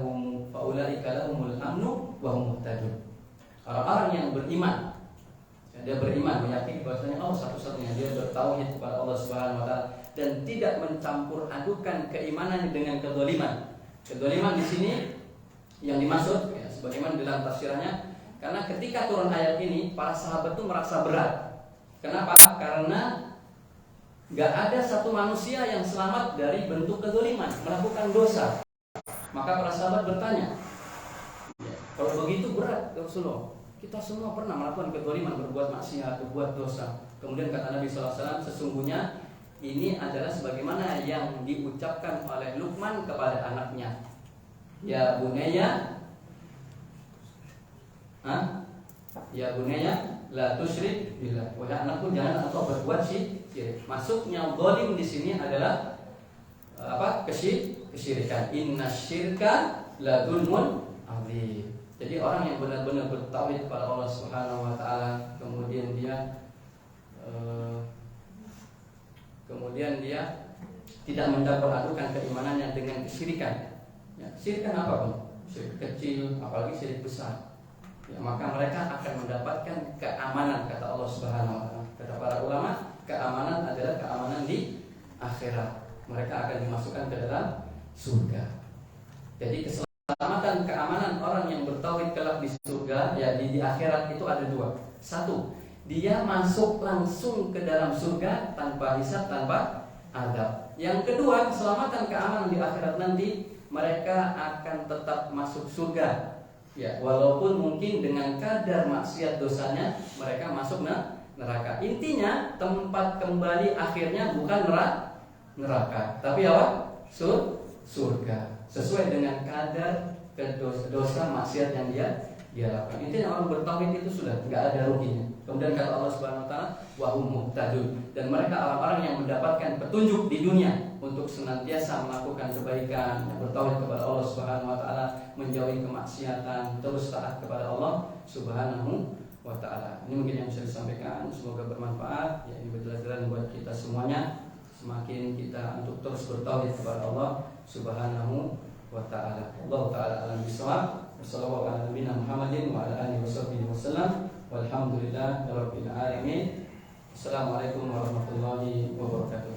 lahumul amnu wa hum muhtadun." Orang-orang yang beriman, dia beriman meyakini bahwasanya Allah satu-satunya, dia bertauhid kepada Allah Subhanahu wa taala dan tidak mencampur adukan keimanannya dengan kedzaliman. Kedzaliman di sini yang dimaksud ya, sebagaimana dalam tafsirannya, karena ketika turun ayat ini para sahabat itu merasa berat. Kenapa? Karena nggak ada satu manusia yang selamat dari bentuk kedzaliman, melakukan dosa. Maka para sahabat bertanya, ya, kalau begitu berat Rasulullah, kita semua pernah melakukan kedzaliman, berbuat maksiat, berbuat dosa. Kemudian kata Nabi SAW, sesungguhnya ini adalah sebagaimana yang diucapkan oleh Luqman kepada anaknya, ya bunayya, ya bunayya la tusyrik billah. Wahai anakku, jangan engkau berbuat syirik. Masuknya zalim di sini adalah apa? Kesyirikan. Innasyirka la dzulmun adzim. Jadi orang yang benar-benar bertauhid kepada Allah Subhanahu wa taala, kemudian dia tidak mencampur adukan keimanannya dengan kesyirikan. Ya, kesyirikan apapun, syirik kecil, apalagi syirik besar. Ya, maka mereka akan mendapatkan keamanan, kata Allah Subhanahu wa taala. Kata para ulama, keamanan adalah keamanan di akhirat. Mereka akan dimasukkan ke dalam surga. Jadi keselamatan, keamanan orang yang bertauhid kelak di surga, ya di akhirat itu ada dua. Satu, dia masuk langsung ke dalam surga tanpa hisab, tanpa adab. Yang kedua, keselamatan keamanan di akhirat nanti, mereka akan tetap masuk surga. Ya, walaupun mungkin dengan kadar maksiat dosanya mereka masuk neraka. Intinya tempat kembali akhirnya bukan neraka, tapi apa? Surga. Sesuai dengan kadar dosa maksiat yang dia lakukan. Intinya orang bertauhid itu sudah nggak ada ruginya. Kemudian kata Allah Subhanahu wa taala, wa hum muhtadun, dan mereka orang-orang yang mendapatkan petunjuk di dunia untuk senantiasa melakukan kebaikan, yang bertauhid kepada Allah Subhanahu wa taala, menjauhi kemaksiatan, terus taat kepada Allah Subhanahu wa taala. Ini mungkin yang bisa disampaikan, semoga bermanfaat. Ya, ini pelajaran buat kita semuanya. Semakin kita untuk terus bertauhid kepada Allah Subhanahu wa taala. Allah taala alam bisawab. Wassallallahu ala nabiyina Muhammadin wa ala alihi wasallam. Walhamdulillahirabbil alamin. Assalamualaikum warahmatullahi wabarakatuh.